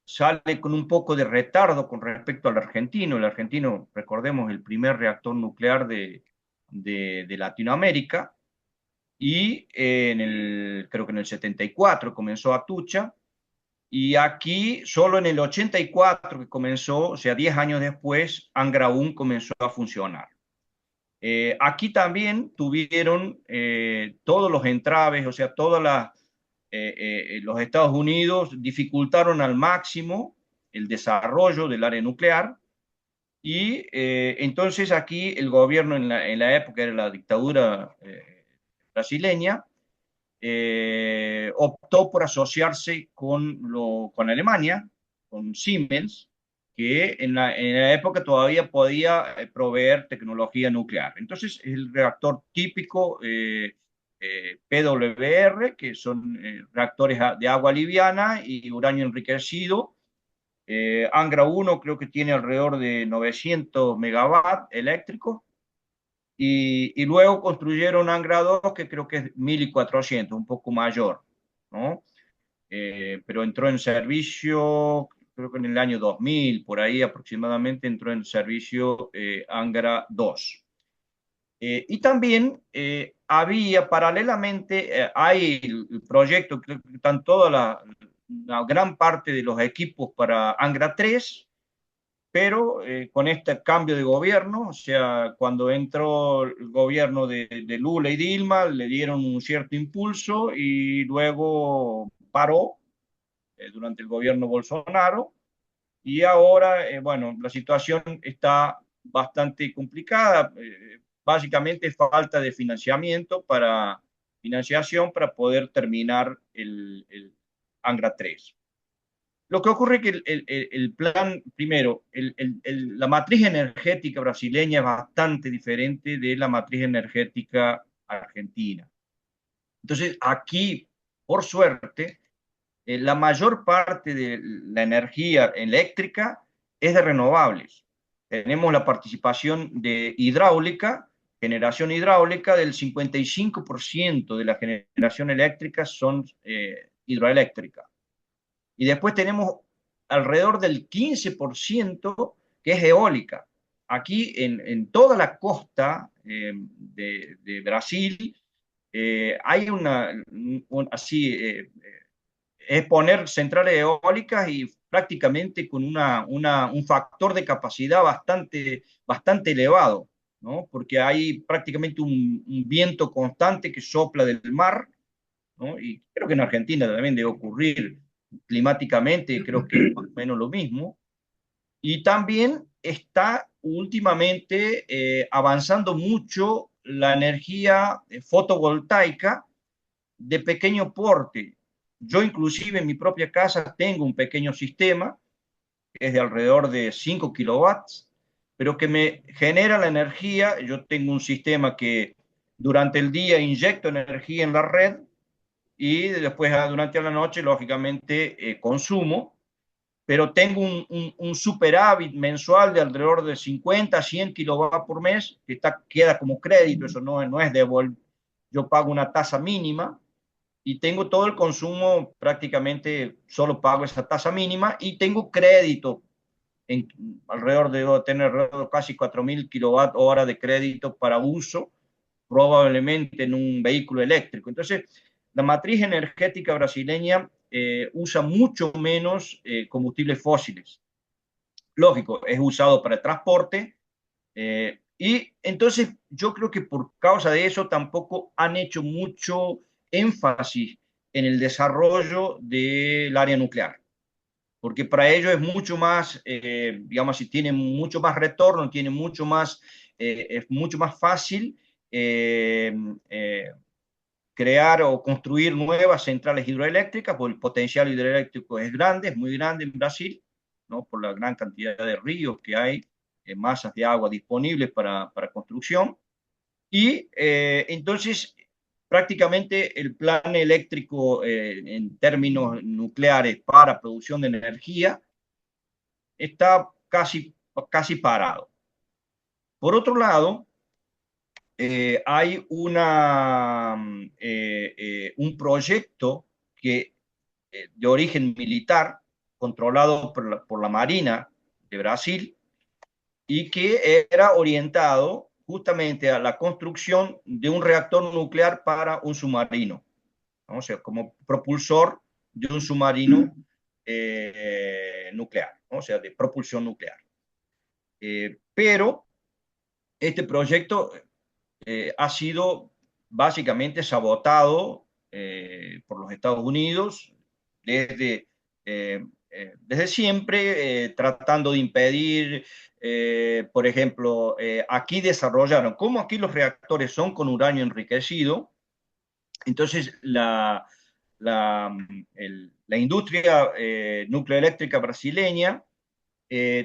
sale con un poco de retardo con respecto al argentino. El argentino, recordemos, el primer reactor nuclear de Latinoamérica, y creo que en el 74 comenzó Atucha, y aquí solo en el 84 que comenzó, o sea, 10 años después, Angra 1 comenzó a funcionar. Aquí también tuvieron todos los entraves, o sea, los Estados Unidos dificultaron al máximo el desarrollo del área nuclear, y entonces aquí el gobierno en la época de la dictadura brasileña optó por asociarse con Alemania, con Siemens, que en la época todavía podía proveer tecnología nuclear. Entonces, el reactor típico PWR, que son reactores de agua liviana y uranio enriquecido. Angra 1 creo que tiene alrededor de 900 megawatts eléctricos, y luego construyeron Angra 2, que creo que es 1400, un poco mayor, ¿no? Pero entró en servicio, creo que en el año 2000, por ahí aproximadamente entró en servicio Angra 2. Y también había paralelamente, hay el proyecto, creo que están toda la gran parte de los equipos para Angra 3, pero con este cambio de gobierno, o sea, cuando entró el gobierno de Lula y Dilma, le dieron un cierto impulso y luego paró durante el gobierno Bolsonaro, y ahora, bueno, la situación está bastante complicada. Básicamente falta de financiación para poder terminar el Angra 3. Lo que ocurre es que el plan, primero, la matriz energética brasileña es bastante diferente de la matriz energética argentina. Entonces, aquí, por suerte, la mayor parte de la energía eléctrica es de renovables. Tenemos la participación de hidráulica, generación hidráulica, del 55% de la generación eléctrica son hidroeléctricas. Y después tenemos alrededor del 15% que es eólica. Aquí en toda la costa de Brasil hay es poner centrales eólicas y prácticamente con un factor de capacidad bastante elevado, ¿no? Porque hay prácticamente un viento constante que sopla del mar, ¿no? Y creo que en Argentina también debe ocurrir climáticamente, creo que es más o menos lo mismo. Y también está últimamente avanzando mucho la energía fotovoltaica de pequeño porte. Yo inclusive en mi propia casa tengo un pequeño sistema que es de alrededor de 5 kilowatts, pero que me genera la energía. Yo tengo un sistema que durante el día inyecto energía en la red, y después durante la noche, lógicamente, consumo, pero tengo un superávit mensual de alrededor de 50 a 100 kilowatts por mes, que queda como crédito. Eso no es yo pago una tasa mínima y tengo todo el consumo, prácticamente solo pago esa tasa mínima, y tengo crédito, debo tener alrededor de casi 4.000 kilowatt hora de crédito para uso, probablemente en un vehículo eléctrico. Entonces, la matriz energética brasileña usa mucho menos combustibles fósiles. lógico, es usado para el transporte, y entonces yo creo que por causa de eso tampoco han hecho mucho énfasis en el desarrollo del área nuclear, porque para ellos es mucho más, digamos, si tiene mucho más retorno, tiene mucho más, es mucho más fácil eh, eh, crear o construir nuevas centrales hidroeléctricas, porque el potencial hidroeléctrico es grande, es muy grande en Brasil, ¿no? Por la gran cantidad de ríos que hay, masas de agua disponibles para construcción. Y entonces, prácticamente el plan eléctrico en términos nucleares para producción de energía está casi parado. Por otro lado, hay un proyecto que, de origen militar, controlado por la Marina de Brasil, y que era orientado justamente a la construcción de un reactor nuclear para un submarino, ¿no? O sea, como propulsor de un submarino nuclear, ¿no? O sea, de propulsión nuclear. Pero este proyecto ha sido básicamente sabotado por los Estados Unidos desde, desde siempre, tratando de impedir, por ejemplo, aquí desarrollaron, como aquí los reactores son con uranio enriquecido, entonces la industria nucleoeléctrica brasileña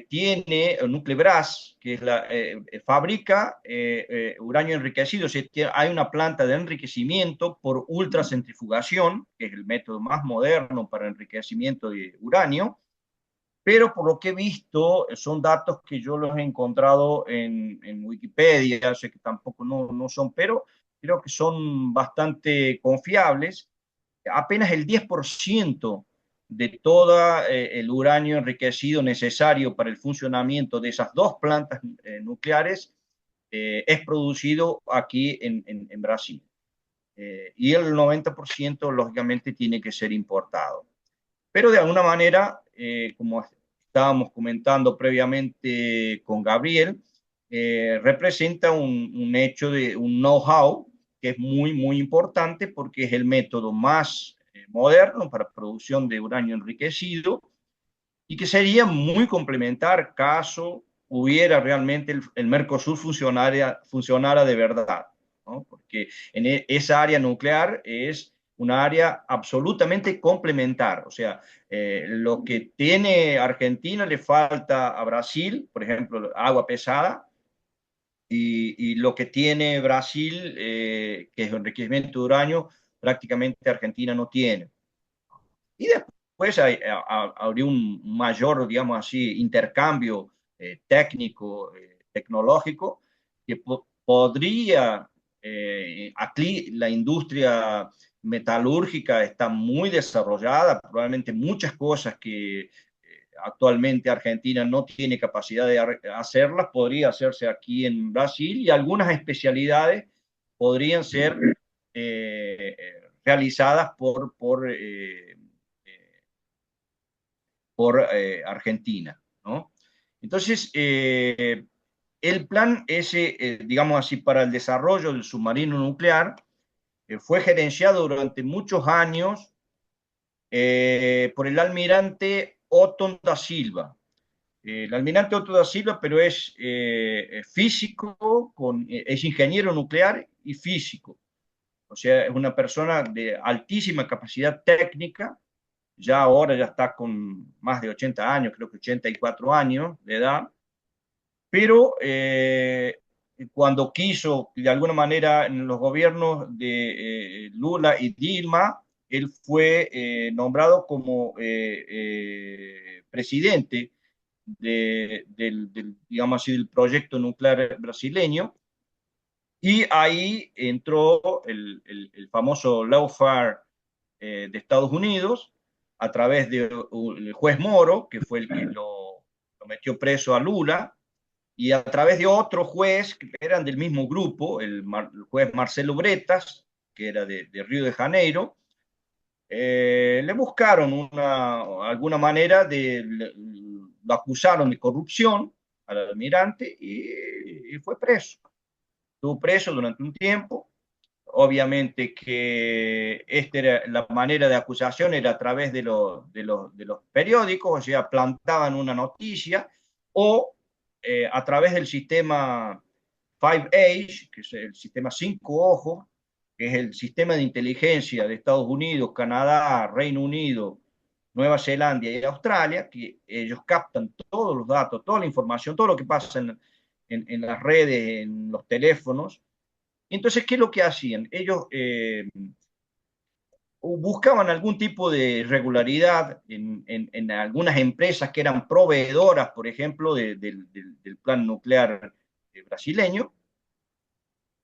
tiene Nuclebras, que es fabrica uranio enriquecido. O sea, hay una planta de enriquecimiento por ultracentrifugación, que es el método más moderno para enriquecimiento de uranio, pero por lo que he visto, son datos que yo los he encontrado en Wikipedia, sé que tampoco no son, pero creo que son bastante confiables. Apenas el 10% de todo el uranio enriquecido necesario para el funcionamiento de esas dos plantas nucleares es producido aquí en Brasil. Y el 90% lógicamente tiene que ser importado. Pero de alguna manera, como estábamos comentando previamente con Gabriel, representa un hecho de un know-how que es muy importante porque es el método más moderno para producción de uranio enriquecido y que sería muy complementar caso hubiera realmente el Mercosur funcionara de verdad, ¿no? Porque en esa área nuclear es una área absolutamente complementar, o sea, lo que tiene Argentina le falta a Brasil, por ejemplo, agua pesada, y lo que tiene Brasil, que es enriquecimiento de uranio, prácticamente Argentina no tiene. Y después habría un mayor, digamos así, intercambio técnico, tecnológico, que podría, aquí la industria metalúrgica está muy desarrollada, probablemente muchas cosas que actualmente Argentina no tiene capacidad de hacerlas, podría hacerse aquí en Brasil, y algunas especialidades podrían ser realizadas por Argentina, ¿no? Entonces, el plan ese, digamos así, para el desarrollo del submarino nuclear, fue gerenciado durante muchos años por el almirante Otton da Silva. El almirante Otto da Silva, pero es físico, es ingeniero nuclear y físico. O sea, es una persona de altísima capacidad técnica, ya ahora ya está con más de 80 años, creo que 84 años de edad, pero cuando quiso, de alguna manera, en los gobiernos de Lula y Dilma, él fue nombrado como presidente digamos así, del proyecto nuclear brasileño, y ahí entró el famoso lawfare de Estados Unidos, a través del juez Moro, que fue el que lo metió preso a Lula, y a través de otro juez que eran del mismo grupo, el juez Marcelo Bretas, que era de Río de Janeiro, le buscaron alguna manera lo acusaron de corrupción al almirante y fue preso. Estuvo preso durante un tiempo. Obviamente que la manera de acusación era a través de los periódicos, o sea, plantaban una noticia, o a través del sistema Five Eyes, que es el sistema Cinco Ojos, que es el sistema de inteligencia de Estados Unidos, Canadá, Reino Unido, Nueva Zelanda y Australia, que ellos captan todos los datos, toda la información, todo lo que pasa en las redes, en los teléfonos. Entonces, ¿qué es lo que hacían? Ellos buscaban algún tipo de irregularidad en algunas empresas que eran proveedoras, por ejemplo, del plan nuclear brasileño,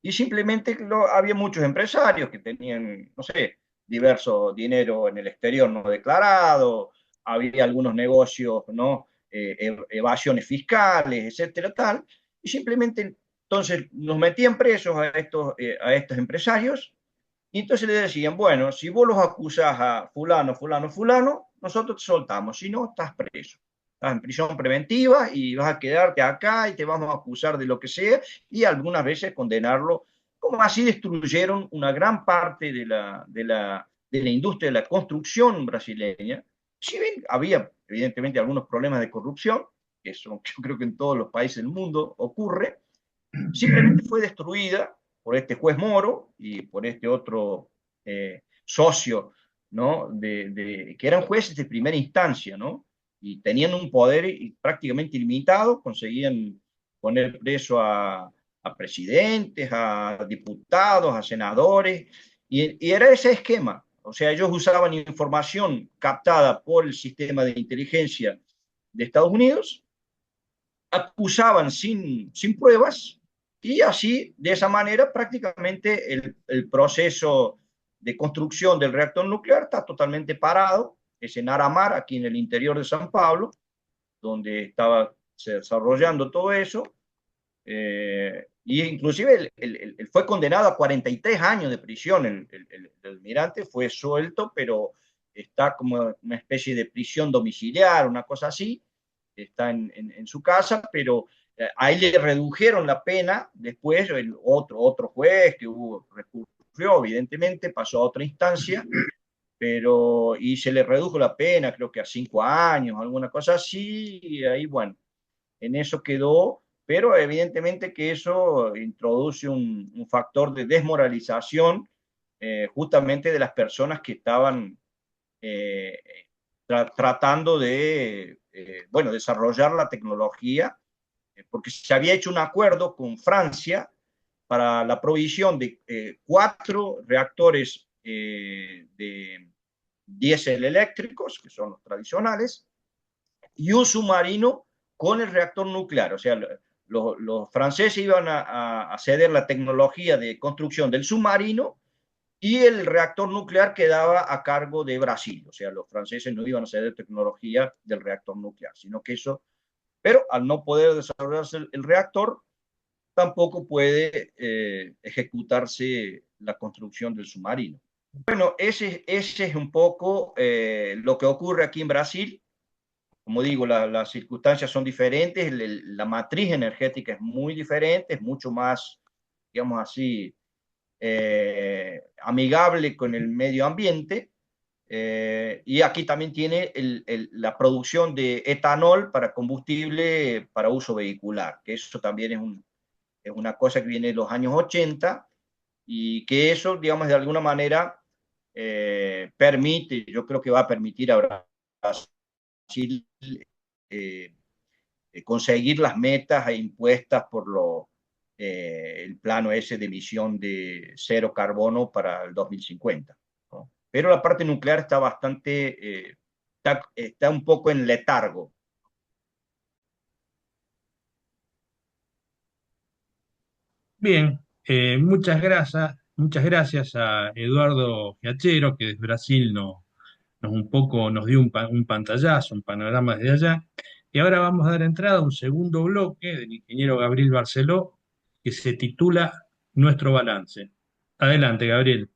y simplemente había muchos empresarios que tenían, no sé, diverso dinero en el exterior no declarado, había algunos negocios, ¿no? Evasiones fiscales, etcétera, tal, y simplemente entonces nos metían presos a estos empresarios, y entonces le decían, bueno, si vos los acusás a fulano, fulano, fulano, nosotros te soltamos, si no, estás preso. Estás en prisión preventiva y vas a quedarte acá y te vamos a acusar de lo que sea y algunas veces condenarlo. Como así destruyeron una gran parte de la industria de la construcción brasileña. Si bien había evidentemente algunos problemas de corrupción, que eso yo creo que en todos los países del mundo ocurre, simplemente fue destruida por este juez Moro y por este otro socio, ¿no? Que eran jueces de primera instancia, ¿no? Y tenían un poder prácticamente ilimitado, conseguían poner preso a presidentes, a diputados, a senadores, y era ese esquema. O sea, ellos usaban información captada por el sistema de inteligencia de Estados Unidos, acusaban sin pruebas, y así, de esa manera, prácticamente el proceso de construcción del reactor nuclear está totalmente parado. Es en Aramar, aquí en el interior de San Pablo, donde estaba desarrollando todo eso. Y inclusive él fue condenado a 43 años de prisión. El almirante fue suelto, pero está como una especie de prisión domiciliar, una cosa así. Está en su casa, pero a él le redujeron la pena. Después el otro juez que recurrió, evidentemente, pasó a otra instancia, y se le redujo la pena, creo que a 5 años, alguna cosa así, y ahí, bueno, en eso quedó, pero evidentemente que eso introduce un factor de desmoralización justamente de las personas que estaban eh, tratando de, bueno, desarrollar la tecnología, porque se había hecho un acuerdo con Francia para la provisión de 4 reactores de diésel eléctricos, que son los tradicionales, y un submarino con el reactor nuclear. O sea, los franceses iban a ceder la tecnología de construcción del submarino y el reactor nuclear quedaba a cargo de Brasil. O sea, los franceses no iban a ceder tecnología del reactor nuclear, sino que eso, pero al no poder desarrollarse el reactor, tampoco puede ejecutarse la construcción del submarino. Bueno, ese es un poco lo que ocurre aquí en Brasil. Como digo, las circunstancias son diferentes, la matriz energética es muy diferente, es mucho más, digamos así, amigable con el medio ambiente. Y aquí también tiene la producción de etanol para combustible para uso vehicular, que eso también es una cosa que viene de los años 80 y que eso, digamos, de alguna manera permite, yo creo que va a permitir a Brasil eh, conseguir las metas impuestas por el plano ese de emisión de cero carbono para el 2050, ¿no? Pero la parte nuclear está bastante, está un poco en letargo. Bien, muchas gracias a Eduardo Giachero, que desde Brasil nos dio un pantallazo, un panorama desde allá. Y ahora vamos a dar entrada a un segundo bloque del ingeniero Gabriel Barceló, que se titula Nuestro balance. Adelante, Gabriel.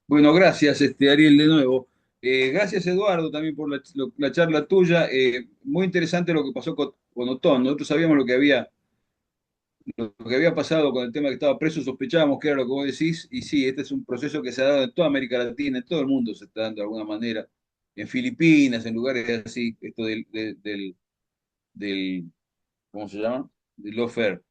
Bueno, gracias, Ariel, de nuevo. Gracias, Eduardo, también por la charla tuya. Muy interesante lo que pasó con Otón. Nosotros sabíamos lo que había pasado con el tema que estaba preso, sospechábamos que era lo que vos decís, y sí, este es un proceso que se ha dado en toda América Latina, en todo el mundo se está dando de alguna manera, en Filipinas, en lugares así, esto del ¿cómo se llama? Del lawfare.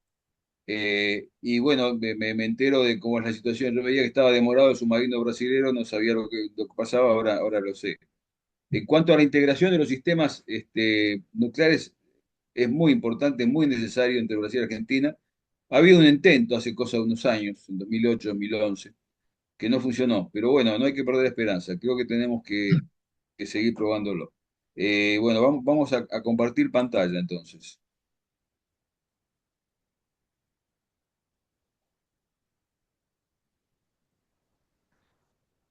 Y bueno, me entero de cómo es la situación. Yo veía que estaba demorado el submarino brasilero, no sabía lo que pasaba, ahora lo sé. En cuanto a la integración de los sistemas nucleares, es muy importante, muy necesario entre Brasil y Argentina. Ha habido un intento hace cosa de unos años, en 2008, 2011, que no funcionó, pero bueno, no hay que perder esperanza. Creo que tenemos que seguir probándolo. Bueno, vamos a compartir pantalla entonces.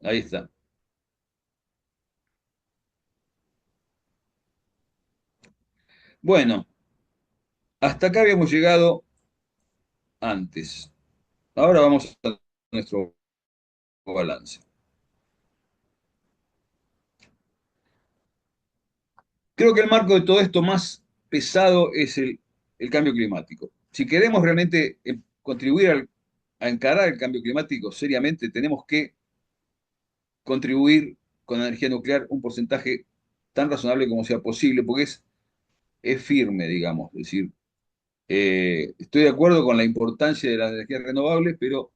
Ahí está. Bueno, hasta acá habíamos llegado antes. Ahora vamos a nuestro balance. Creo que el marco de todo esto más pesado es el cambio climático. Si queremos realmente contribuir a encarar el cambio climático seriamente, tenemos que contribuir con la energía nuclear un porcentaje tan razonable como sea posible, porque es firme, digamos. Es decir, estoy de acuerdo con la importancia de las energías renovables, pero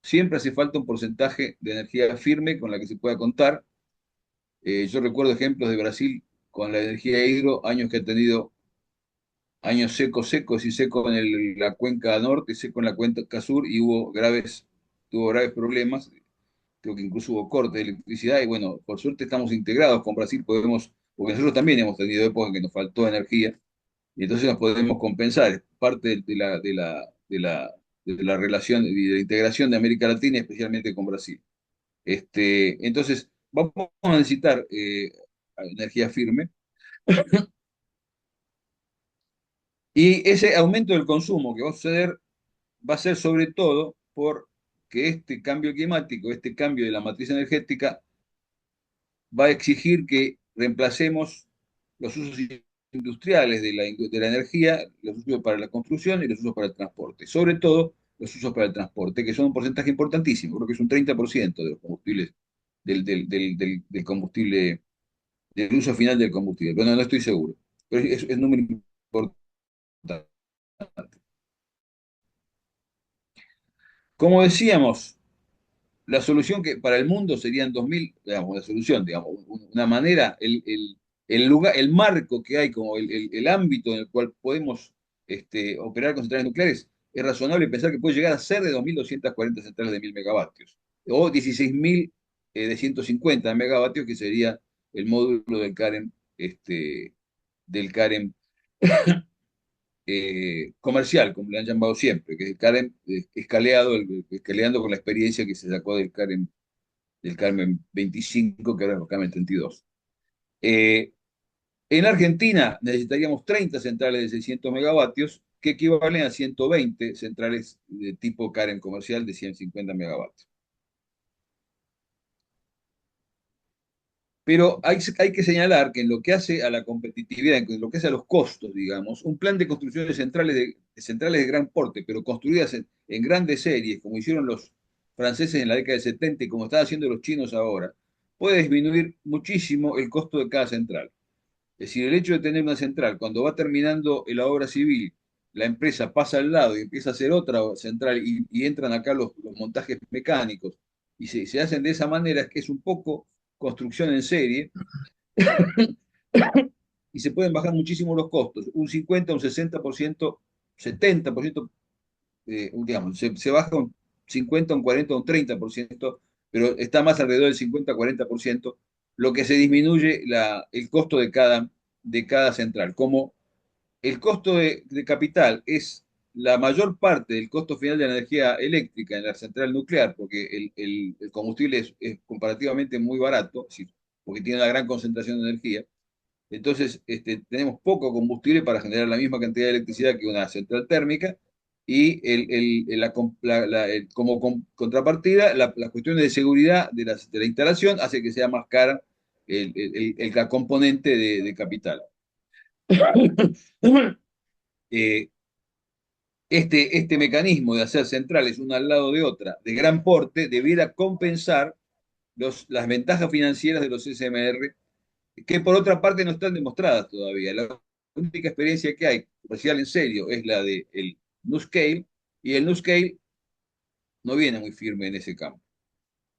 siempre hace falta un porcentaje de energía firme con la que se pueda contar. Yo recuerdo ejemplos de Brasil con la energía hidro, años que ha tenido años secos, secos y seco en la cuenca norte, seco en la cuenca sur, y tuvo graves problemas. Creo que incluso hubo corte de electricidad, y bueno, por suerte estamos integrados con Brasil, porque nosotros también hemos tenido épocas en que nos faltó energía, y entonces nos podemos compensar. Es parte de la relación y de la integración de América Latina, especialmente con Brasil. Entonces, vamos a necesitar energía firme, y ese aumento del consumo que va a suceder va a ser sobre todo porque este cambio climático, este cambio de la matriz energética, va a exigir que reemplacemos los usos industriales de la energía, los usos para la construcción y los usos para el transporte. Sobre todo los usos para el transporte, que son un porcentaje importantísimo, creo que es un 30% de los combustibles, del combustible, del uso final del combustible. Bueno, no estoy seguro, pero es un número importante. Como decíamos, la solución que para el mundo serían 2000, digamos, la solución, digamos, una manera, el lugar, el marco que hay, como el ámbito en el cual podemos operar con centrales nucleares, es razonable pensar que puede llegar a ser de 2.240 centrales de 1.000 megavatios, o 16.000 de 150 megavatios, que sería el módulo del CAREM comercial, como le han llamado siempre, que es el CAREM escaleando con la experiencia que se sacó del Carmen 25, que ahora es el Carmen 32. En Argentina necesitaríamos 30 centrales de 600 megavatios, que equivalen a 120 centrales de tipo Karen comercial de 150 megavatios. Pero hay que señalar que en lo que hace a la competitividad, en lo que hace a los costos, digamos, un plan de construcción de centrales de gran porte, pero construidas en grandes series, como hicieron los franceses en la década de 70 y como están haciendo los chinos ahora, puede disminuir muchísimo el costo de cada central. Es decir, el hecho de tener una central, cuando va terminando la obra civil, la empresa pasa al lado y empieza a hacer otra central, y entran acá los montajes mecánicos y se hacen de esa manera, es que es un poco construcción en serie, y se pueden bajar muchísimo los costos, un 50, un 60%, 70%, digamos, se baja un 50, un 40, un 30%, pero está más alrededor del 50-40%, lo que se disminuye el costo de cada central. Como el costo de capital es la mayor parte del costo final de la energía eléctrica en la central nuclear, porque el combustible es comparativamente muy barato, porque tiene una gran concentración de energía. Entonces, tenemos poco combustible para generar la misma cantidad de electricidad que una central térmica, y como contrapartida, las cuestiones de seguridad de la instalación hace que sea más cara la componente de capital. Eh, este mecanismo de hacer centrales una al lado de otra de gran porte debiera compensar las ventajas financieras de los SMR, que por otra parte no están demostradas todavía. La única experiencia que hay, comercial en serio, es la del NuScale, y el NuScale no viene muy firme en ese campo.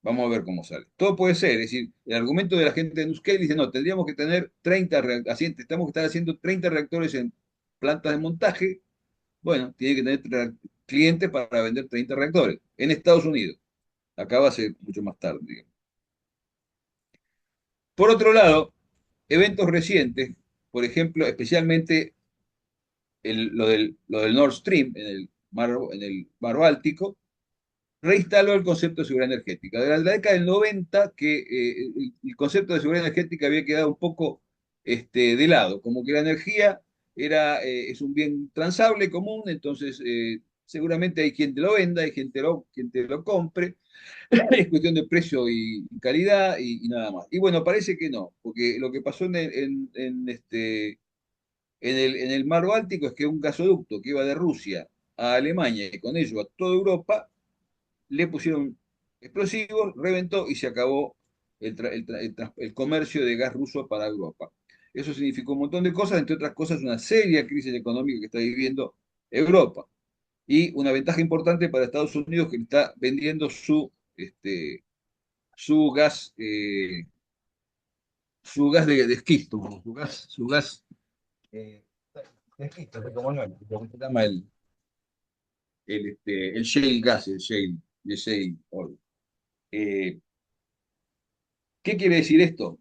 Vamos a ver cómo sale. Todo puede ser, es decir, el argumento de la gente de NuScale dice, no, tendríamos que tener 30 reactores, tenemos que estar haciendo 30 reactores en plantas de montaje. Bueno, tiene que tener clientes para vender 30 reactores en Estados Unidos. Acá va a ser mucho más tarde, digamos. Por otro lado, eventos recientes, por ejemplo, especialmente lo del Nord Stream en el mar Báltico, reinstaló el concepto de seguridad energética. De la década del 90, que el concepto de seguridad energética había quedado un poco de lado, como que la energía es un bien transable común, entonces seguramente hay quien te lo venda, hay quien te lo compre, es cuestión de precio y calidad y nada más. Y bueno, parece que no, porque lo que pasó en el mar Báltico es que un gasoducto que iba de Rusia a Alemania y con ello a toda Europa, le pusieron explosivos, reventó y se acabó el comercio de gas ruso para Europa. Eso significó un montón de cosas, entre otras cosas una seria crisis económica que está viviendo Europa y una ventaja importante para Estados Unidos que está vendiendo su gas, su gas de esquisto, su gas eh, de esquisto, como no, como se llama el shale gas, el shale oil. Eh, ¿Qué quiere decir esto?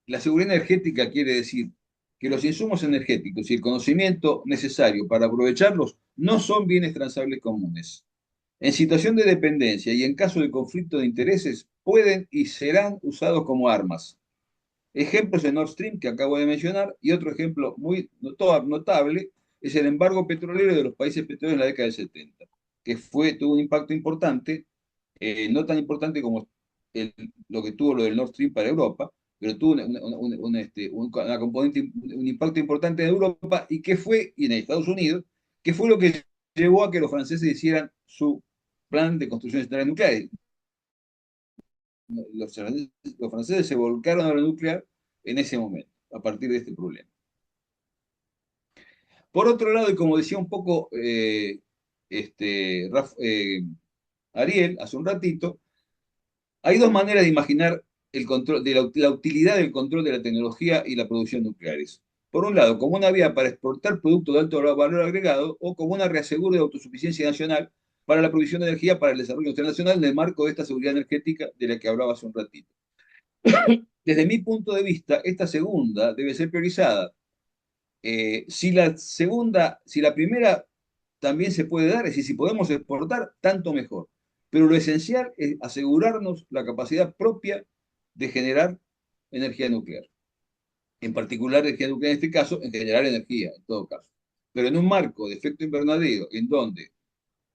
La seguridad energética quiere decir que los insumos energéticos y el conocimiento necesario para aprovecharlos no son bienes transables comunes. En situación de dependencia y en caso de conflicto de intereses, pueden y serán usados como armas. Ejemplos de Nord Stream que acabo de mencionar, y otro ejemplo muy notable es el embargo petrolero de los países petroleros en la década del 70, que tuvo un impacto importante, no tan importante como lo que tuvo lo del Nord Stream para Europa, pero tuvo una componente, un impacto importante en Europa y en Estados Unidos, que fue lo que llevó a que los franceses hicieran su plan de construcción de centrales nucleares. Los franceses se volcaron a la nuclear en ese momento, a partir de este problema. Por otro lado, y como decía un poco Ariel hace un ratito, hay dos maneras de imaginar el control, la utilidad del control de la tecnología y la producción nucleares. Por un lado, como una vía para exportar productos de alto valor agregado o como una reaseguro de autosuficiencia nacional para la provisión de energía para el desarrollo internacional en el marco de esta seguridad energética de la que hablaba hace un ratito. Desde mi punto de vista, esta segunda debe ser priorizada. Si la primera también se puede dar, es decir, si podemos exportar, tanto mejor. Pero lo esencial es asegurarnos la capacidad propia de generar energía nuclear. En particular, energía nuclear en este caso, en generar energía, en todo caso. Pero en un marco de efecto invernadero, en donde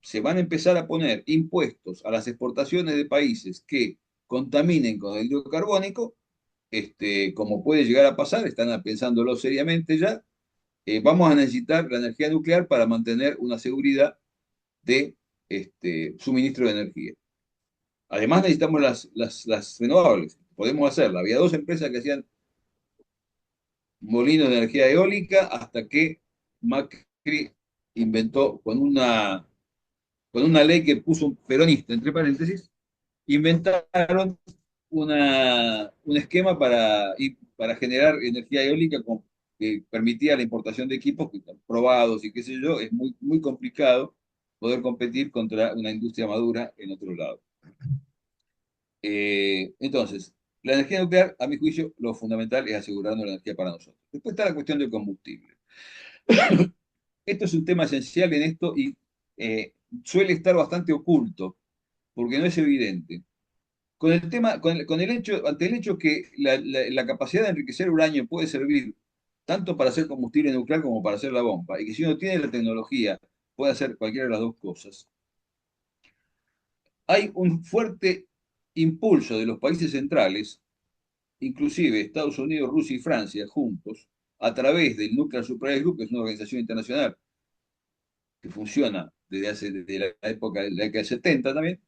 se van a empezar a poner impuestos a las exportaciones de países que contaminen con el dióxido carbónico, como puede llegar a pasar, están pensándolo seriamente ya, vamos a necesitar la energía nuclear para mantener una seguridad de suministro de energía. Además necesitamos las renovables, podemos hacerla. Había dos empresas que hacían molinos de energía eólica hasta que Macri inventó con una ley que puso un peronista, entre paréntesis, inventaron un esquema para generar energía eólica que permitía la importación de equipos que están probados y qué sé yo. Es muy, muy complicado poder competir contra una industria madura en otro lado. Entonces, la energía nuclear, a mi juicio, lo fundamental es asegurarnos la energía para nosotros. Después está la cuestión del combustible. Esto es un tema esencial en esto y suele estar bastante oculto porque no es evidente. Ante el hecho que la capacidad de enriquecer uranio puede servir tanto para hacer combustible nuclear como para hacer la bomba, y que si uno tiene la tecnología puede hacer cualquiera de las dos cosas, hay un fuerte impulso de los países centrales inclusive Estados Unidos, Rusia y Francia juntos, a través del Nuclear Suppliers Group, que es una organización internacional que funciona desde la época de la década del 70 también,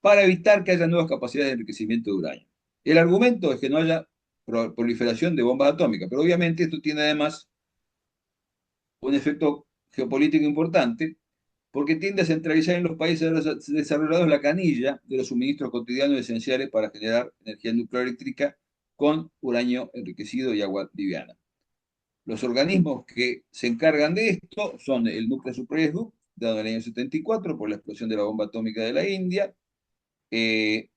para evitar que haya nuevas capacidades de enriquecimiento de uranio. El argumento es que no haya proliferación de bombas atómicas, pero obviamente esto tiene además un efecto geopolítico importante, porque tiende a centralizar en los países desarrollados la canilla de los suministros cotidianos esenciales para generar energía nuclear eléctrica con uranio enriquecido y agua liviana. Los organismos que se encargan de esto son el Nuclear Suppliers Group, dado en el año 74 por la explosión de la bomba atómica de la India, eh,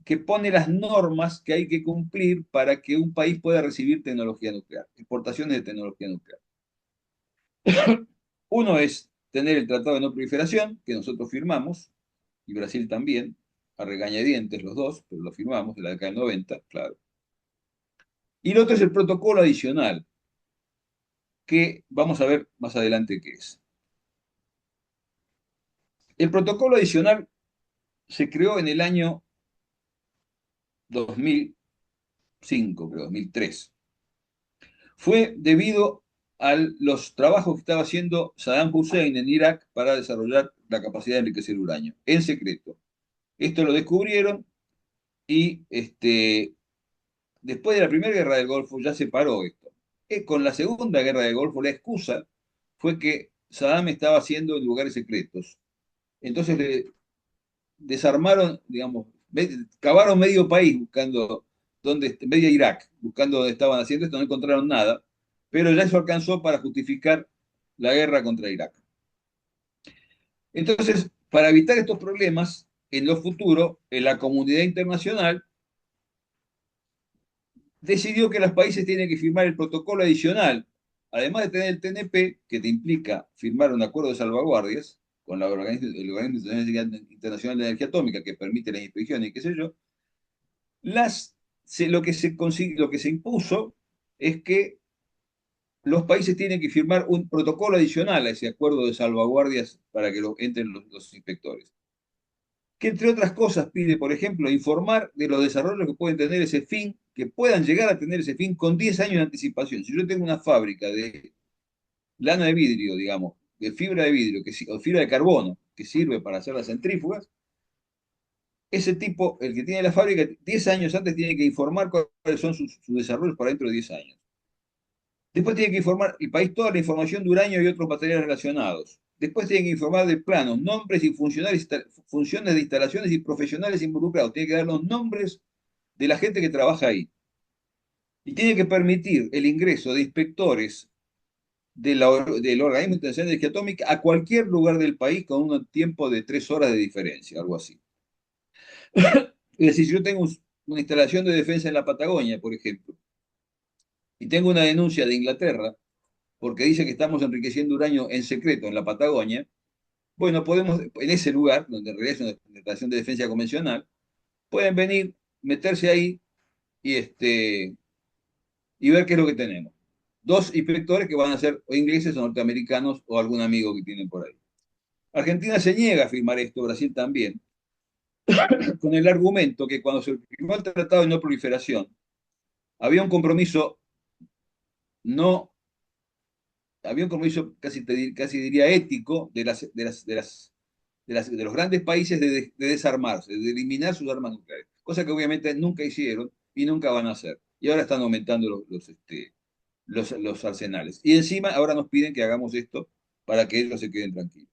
que pone las normas que hay que cumplir para que un país pueda recibir tecnología nuclear, exportaciones de tecnología nuclear. Uno es tener el Tratado de No Proliferación, que nosotros firmamos, y Brasil también, a regañadientes los dos, pero lo firmamos en la década del 90, claro. Y el otro es el protocolo adicional, que vamos a ver más adelante qué es. El protocolo adicional se creó en el año 2005, creo, 2003. Fue debido a los trabajos que estaba haciendo Saddam Hussein en Irak para desarrollar la capacidad de enriquecer uranio, en secreto. Esto lo descubrieron y después de la Primera Guerra del Golfo ya se paró esto. Con la Segunda Guerra del Golfo la excusa fue que Saddam estaba haciendo en lugares secretos. Entonces le desarmaron, digamos, cavaron medio país buscando media Irak, buscando dónde estaban haciendo esto, no encontraron nada, pero ya eso alcanzó para justificar la guerra contra Irak. Entonces, para evitar estos problemas, en lo futuro, en la comunidad internacional decidió que los países tienen que firmar el protocolo adicional, además de tener el TNP, que te implica firmar un acuerdo de salvaguardias con el Organismo Internacional de Energía Atómica, que permite las inspecciones y qué sé yo. Lo que se impuso es que los países tienen que firmar un protocolo adicional a ese acuerdo de salvaguardias para que entren los inspectores, que entre otras cosas pide, por ejemplo, informar de los desarrollos que pueden tener ese fin, que puedan llegar a tener ese fin con 10 años de anticipación. Si yo tengo una fábrica de lana de vidrio, digamos, de fibra de vidrio o fibra de carbono, que sirve para hacer las centrífugas, ese tipo, el que tiene la fábrica, 10 años antes tiene que informar cuáles son sus desarrollos para dentro de 10 años. Después tiene que informar el país toda la información de uranio y otros materiales relacionados. Después tiene que informar de planos, nombres y funciones de instalaciones y profesionales involucrados. Tiene que dar los nombres de la gente que trabaja ahí. Y tiene que permitir el ingreso de inspectores del Organismo Internacional de Energía Atómica a cualquier lugar del país con un tiempo de 3 horas de diferencia, algo así. Es decir, si yo tengo una instalación de defensa en la Patagonia, por ejemplo, y tengo una denuncia de Inglaterra, porque dice que estamos enriqueciendo uranio en secreto en la Patagonia, bueno, podemos, en ese lugar, donde en realidad es una instalación de defensa convencional, pueden venir, meterse ahí y ver qué es lo que tenemos. Dos inspectores que van a ser o ingleses o norteamericanos o algún amigo que tienen por ahí. Argentina se niega a firmar esto, Brasil también, con el argumento que cuando se firmó el Tratado de No Proliferación, había un compromiso no había un compromiso casi diría ético de los grandes países de desarmarse, de eliminar sus armas nucleares, cosa que obviamente nunca hicieron y nunca van a hacer. Y ahora están aumentando los arsenales. Y encima ahora nos piden que hagamos esto para que ellos se queden tranquilos.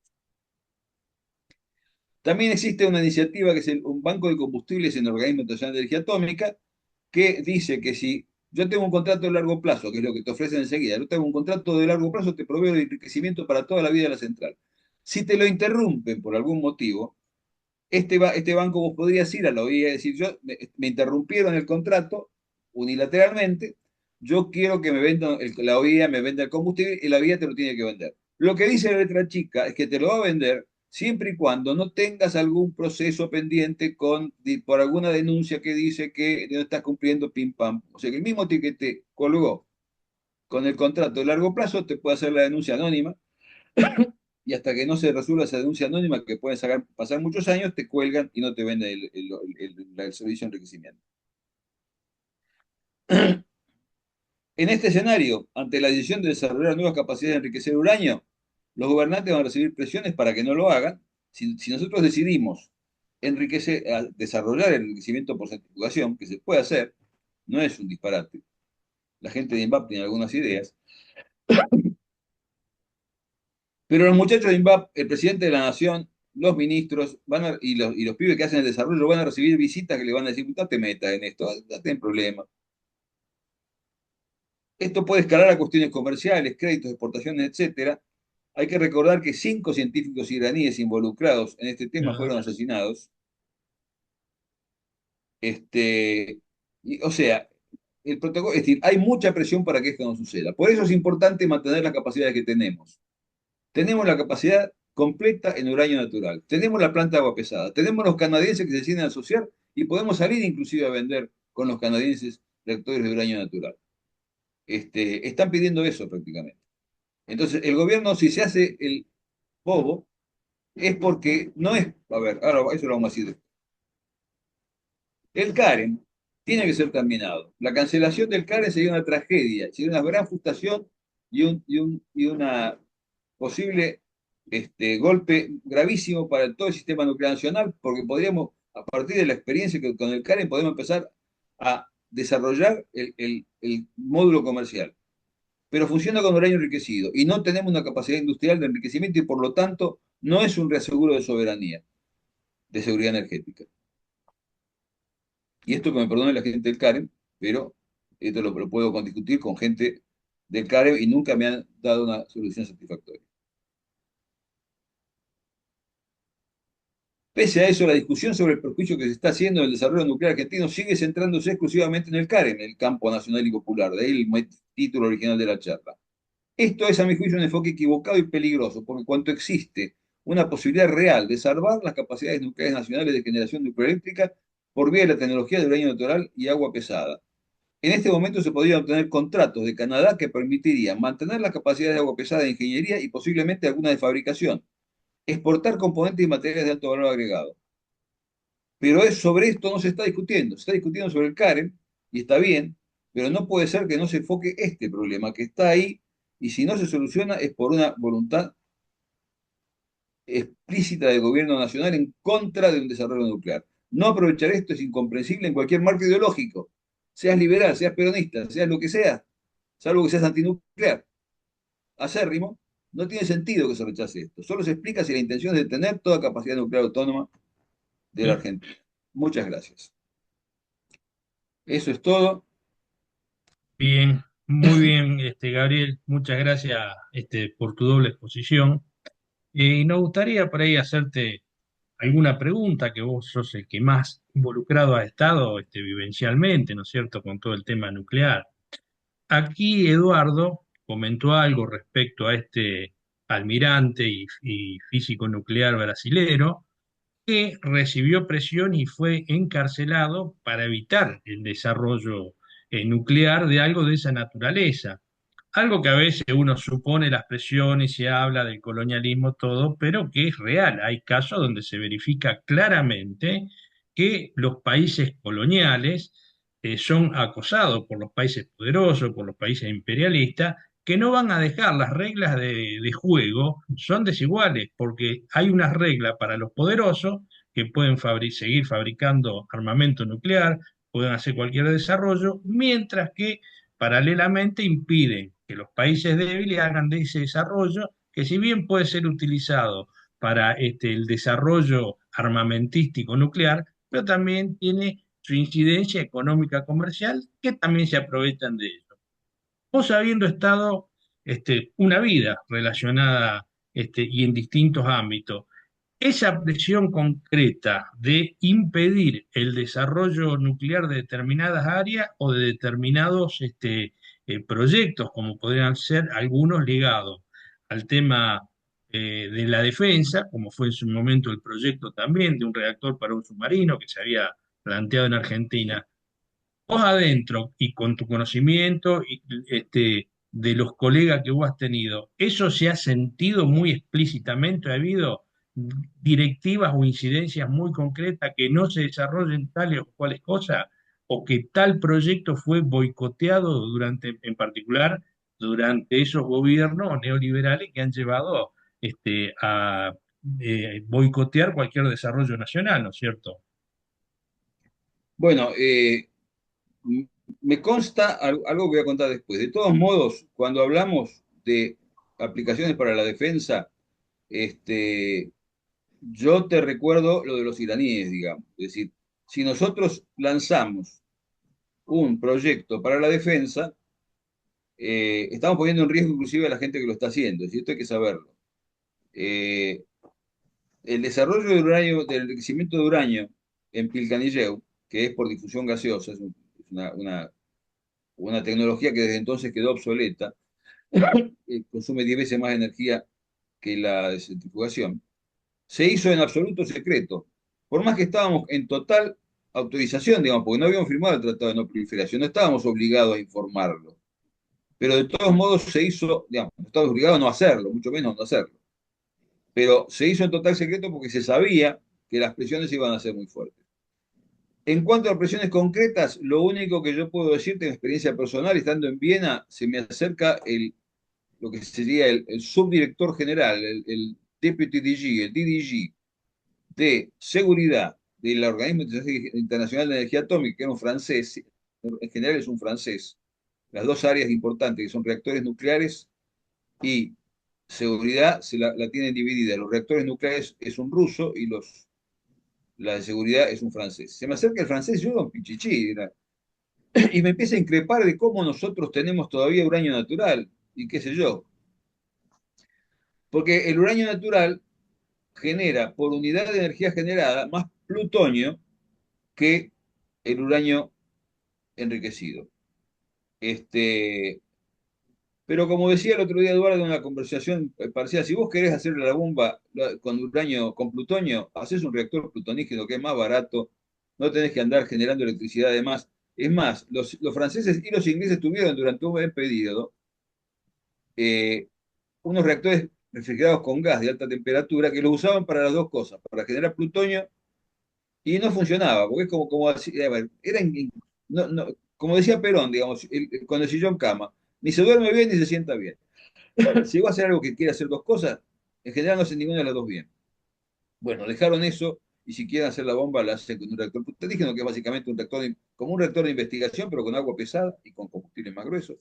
También existe una iniciativa que es un banco de combustibles en el Organismo Internacional de Energía Atómica, que dice que si yo tengo un contrato de largo plazo, que es lo que te ofrecen enseguida, yo tengo un contrato de largo plazo, te proveo de enriquecimiento para toda la vida de la central. Si te lo interrumpen por algún motivo, este banco vos podrías ir a la OIA y decir, me interrumpieron el contrato unilateralmente, yo quiero que la OIA me venda el combustible y la OIA te lo tiene que vender. Lo que dice la letra chica es que te lo va a vender siempre y cuando no tengas algún proceso pendiente por alguna denuncia que dice que no estás cumpliendo pim pam. O sea que el mismo que te colgó con el contrato de largo plazo te puede hacer la denuncia anónima y hasta que no se resuelva esa denuncia anónima, que puede pasar muchos años, te cuelgan y no te venden el servicio de enriquecimiento. En este escenario, ante la decisión de desarrollar nuevas capacidades de enriquecer uranio, los gobernantes van a recibir presiones para que no lo hagan. Si nosotros decidimos desarrollar el enriquecimiento por centrifugación, que se puede hacer, no es un disparate. La gente de INVAP tiene algunas ideas. Pero los muchachos de INVAP, el presidente de la nación, los ministros y los pibes que hacen el desarrollo van a recibir visitas que le van a decir, no te metas en esto, no ten problemas. Esto puede escalar a cuestiones comerciales, créditos, exportaciones, etcétera. Hay que recordar que 5 científicos iraníes involucrados en este tema Claro. fueron asesinados. O sea, el protocolo, es decir, hay mucha presión para que esto no suceda. Por eso es importante mantener las capacidades que tenemos. Tenemos la capacidad completa en uranio natural. Tenemos la planta de agua pesada. Tenemos los canadienses que se deciden asociar y podemos salir inclusive a vender con los canadienses reactores de uranio natural. Están pidiendo eso prácticamente. Entonces, el gobierno, si se hace el bobo, es porque no es. A ver, ahora eso lo vamos a decir después. El Karen tiene que ser terminado. La cancelación del Karen sería una tragedia, sería una gran frustración y una posible golpe gravísimo para todo el sistema nuclear nacional, porque podríamos, a partir de la experiencia que con el Karen, podemos empezar a desarrollar el módulo comercial. Pero funciona con uranio enriquecido y no tenemos una capacidad industrial de enriquecimiento y por lo tanto no es un reaseguro de soberanía, de seguridad energética. Y esto que me perdone la gente del Karen, pero esto lo puedo discutir con gente del Karen y nunca me han dado una solución satisfactoria. Pese a eso, la discusión sobre el perjuicio que se está haciendo en el desarrollo nuclear argentino sigue centrándose exclusivamente en el Karen, en el campo nacional y popular, de ahí el título original de la charla. Esto es, a mi juicio, un enfoque equivocado y peligroso, porque cuanto existe una posibilidad real de salvar las capacidades nucleares nacionales de generación nuclear eléctrica por vía de la tecnología de uranio natural y agua pesada. En este momento se podrían obtener contratos de Canadá que permitirían mantener las capacidades de agua pesada de ingeniería y posiblemente alguna de fabricación, exportar componentes y materiales de alto valor agregado. Pero sobre esto no se está discutiendo, se está discutiendo sobre el Karen, y está bien, pero no puede ser que no se enfoque este problema que está ahí, y si no se soluciona es por una voluntad explícita del gobierno nacional en contra de un desarrollo nuclear. No aprovechar esto es incomprensible en cualquier marco ideológico, seas liberal, seas peronista, seas lo que sea, salvo que seas antinuclear. Acérrimo, no tiene sentido que se rechace esto. Solo se explica si la intención es de tener toda capacidad nuclear autónoma de la Sí. Argentina. Muchas gracias. Eso es todo. Bien, muy bien, Gabriel, muchas gracias por tu doble exposición. Y nos gustaría por ahí hacerte alguna pregunta, que vos sos el que más involucrado ha estado vivencialmente, ¿no es cierto?, con todo el tema nuclear. Aquí Eduardo comentó algo respecto a este almirante y físico nuclear brasilero que recibió presión y fue encarcelado para evitar el desarrollo nuclear de algo de esa naturaleza. Algo que a veces uno supone las presiones, se habla del colonialismo, todo, pero que es real. Hay casos donde se verifica claramente que los países coloniales son acosados por los países poderosos, por los países imperialistas, que no van a dejar las reglas de juego, son desiguales, porque hay unas reglas para los poderosos que pueden seguir fabricando armamento nuclear, pueden hacer cualquier desarrollo, mientras que paralelamente impiden que los países débiles hagan de ese desarrollo, que si bien puede ser utilizado para el desarrollo armamentístico nuclear, pero también tiene su incidencia económica comercial, que también se aprovechan de ello. Vos habiendo estado una vida relacionada y en distintos ámbitos, esa presión concreta de impedir el desarrollo nuclear de determinadas áreas o de determinados proyectos, como podrían ser algunos ligados al tema de la defensa, como fue en su momento el proyecto también de un reactor para un submarino que se había planteado en Argentina. Vos adentro y con tu conocimiento de los colegas que vos has tenido, ¿eso se ha sentido muy explícitamente? ¿Ha habido directivas o incidencias muy concretas que no se desarrollen tales o cuales cosas? o que tal proyecto fue boicoteado durante, en particular, durante esos gobiernos neoliberales que han llevado a boicotear cualquier desarrollo nacional, ¿no es cierto? Bueno, m- me consta algo que voy a contar después. De todos modos, cuando hablamos de aplicaciones para la defensa, este, yo te recuerdo lo de los iraníes, digamos. Es decir, si nosotros lanzamos un proyecto para la defensa, estamos poniendo en riesgo inclusive a la gente que lo está haciendo. Es decir, esto hay que saberlo. Eh, el desarrollo del uranio, del enriquecimiento de uranio en Pilcanilleu, que es por difusión gaseosa, es una tecnología que desde entonces quedó obsoleta, consume 10 veces más energía que la centrifugación, se hizo en absoluto secreto. Por más que estábamos en total autorización, digamos, porque no habíamos firmado el Tratado de No Proliferación, no estábamos obligados a informarlo. Pero de todos modos se hizo, digamos, no estábamos obligados a no hacerlo, mucho menos no hacerlo. Pero se hizo en total secreto porque se sabía que las presiones iban a ser muy fuertes. En cuanto a presiones concretas, lo único que yo puedo decirte en experiencia personal, estando en Viena, se me acerca lo que sería el subdirector general, el Deputy DG, el DDG de seguridad del Organismo Internacional de Energía Atómica, que era un francés, en general es un francés, las dos áreas importantes que son reactores nucleares y seguridad la tienen dividida. Los reactores nucleares es un ruso y la de seguridad es un francés. Se me acerca el francés, yo, don Pichichi, y me empieza a increpar de cómo nosotros tenemos todavía uranio natural y qué sé yo. Porque el uranio natural genera por unidad de energía generada más plutonio que el uranio enriquecido. Este, pero como decía el otro día Eduardo en una conversación parecida, si vos querés hacer la bomba con uranio, con plutonio, haces un reactor plutonígeno que es más barato, no tenés que andar generando electricidad además. Es más, los franceses y los ingleses tuvieron durante un buen periodo eh, unos reactores refrigerados con gas de alta temperatura que los usaban para las dos cosas, para generar plutonio y no funcionaba, porque es como así, a ver, como decía Perón, digamos, con el sillón cama, ni se duerme bien ni se sienta bien. Si va a hacer algo que quiere hacer dos cosas, en general no hace ninguna de las dos bien. Bueno, dejaron eso y si quieren hacer la bomba la hacen con un reactor plutónico, que es básicamente un reactor como un reactor de investigación, pero con agua pesada y con combustibles más gruesos.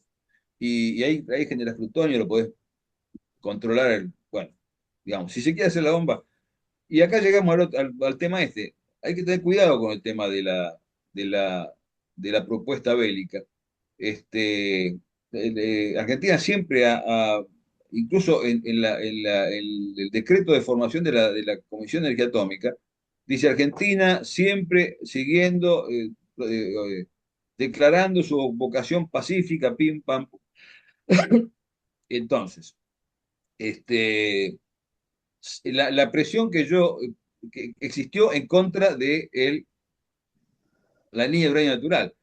Y ahí generas plutonio, lo podés controlar, bueno, digamos, si se quiere hacer la bomba. Y acá llegamos al tema este. Hay que tener cuidado con el tema de la, de la propuesta bélica. Argentina siempre incluso en el decreto de formación de la Comisión de Energía Atómica, dice Argentina siempre siguiendo, declarando su vocación pacífica, pim, pam. Entonces, este, la presión que existió en contra de la línea de uranio natural.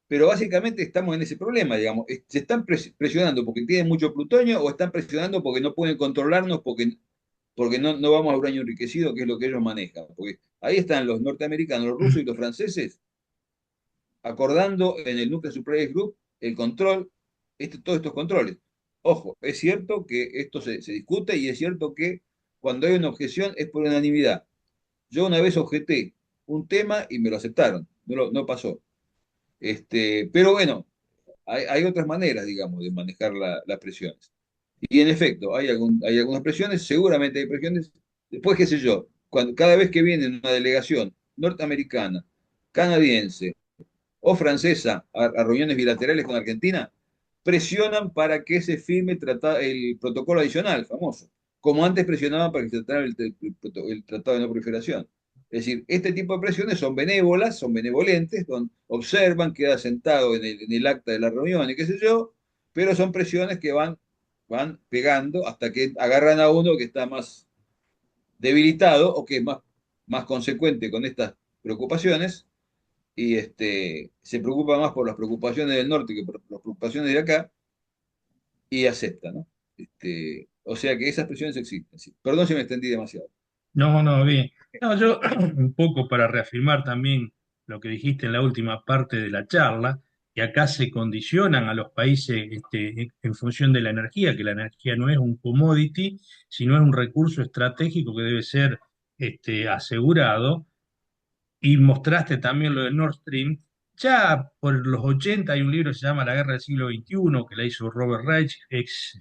Pero básicamente estamos en ese problema, digamos. Se están presionando porque tienen mucho plutonio o están presionando porque no pueden controlarnos porque no vamos a uranio enriquecido, que es lo que ellos manejan. Porque ahí están los norteamericanos, los rusos y los franceses acordando en el Nuclear Suppliers Group el control, todos estos controles. Ojo, es cierto que esto se discute y es cierto que cuando hay una objeción es por unanimidad. Yo una vez objeté un tema y me lo aceptaron, no pasó. Pero bueno, hay otras maneras, digamos, de manejar las presiones. Y en efecto, hay algunas presiones, seguramente hay presiones. Después, qué sé yo, cada vez que viene una delegación norteamericana, canadiense, o francesa a reuniones bilaterales con Argentina, presionan para que se firme el protocolo adicional, famoso, como antes presionaban para que se tratara el Tratado de No Proliferación. Es decir, este tipo de presiones son benévolas, son benevolentes, observan, queda sentado en el acta de la reunión y qué sé yo, pero son presiones que van pegando hasta que agarran a uno que está más debilitado o que es más consecuente con estas preocupaciones y se preocupa más por las preocupaciones del norte que por las preocupaciones de acá y acepta, ¿no? O sea que esas presiones existen. Sí. Perdón si me extendí demasiado. No, no, bien. No, yo un poco para reafirmar también lo que dijiste en la última parte de la charla, que acá se condicionan a los países en función de la energía, que la energía no es un commodity, sino es un recurso estratégico que debe ser asegurado. Y mostraste también lo de Nord Stream. Ya por los 80 hay un libro que se llama La Guerra del Siglo XXI, que la hizo Robert Reich, ex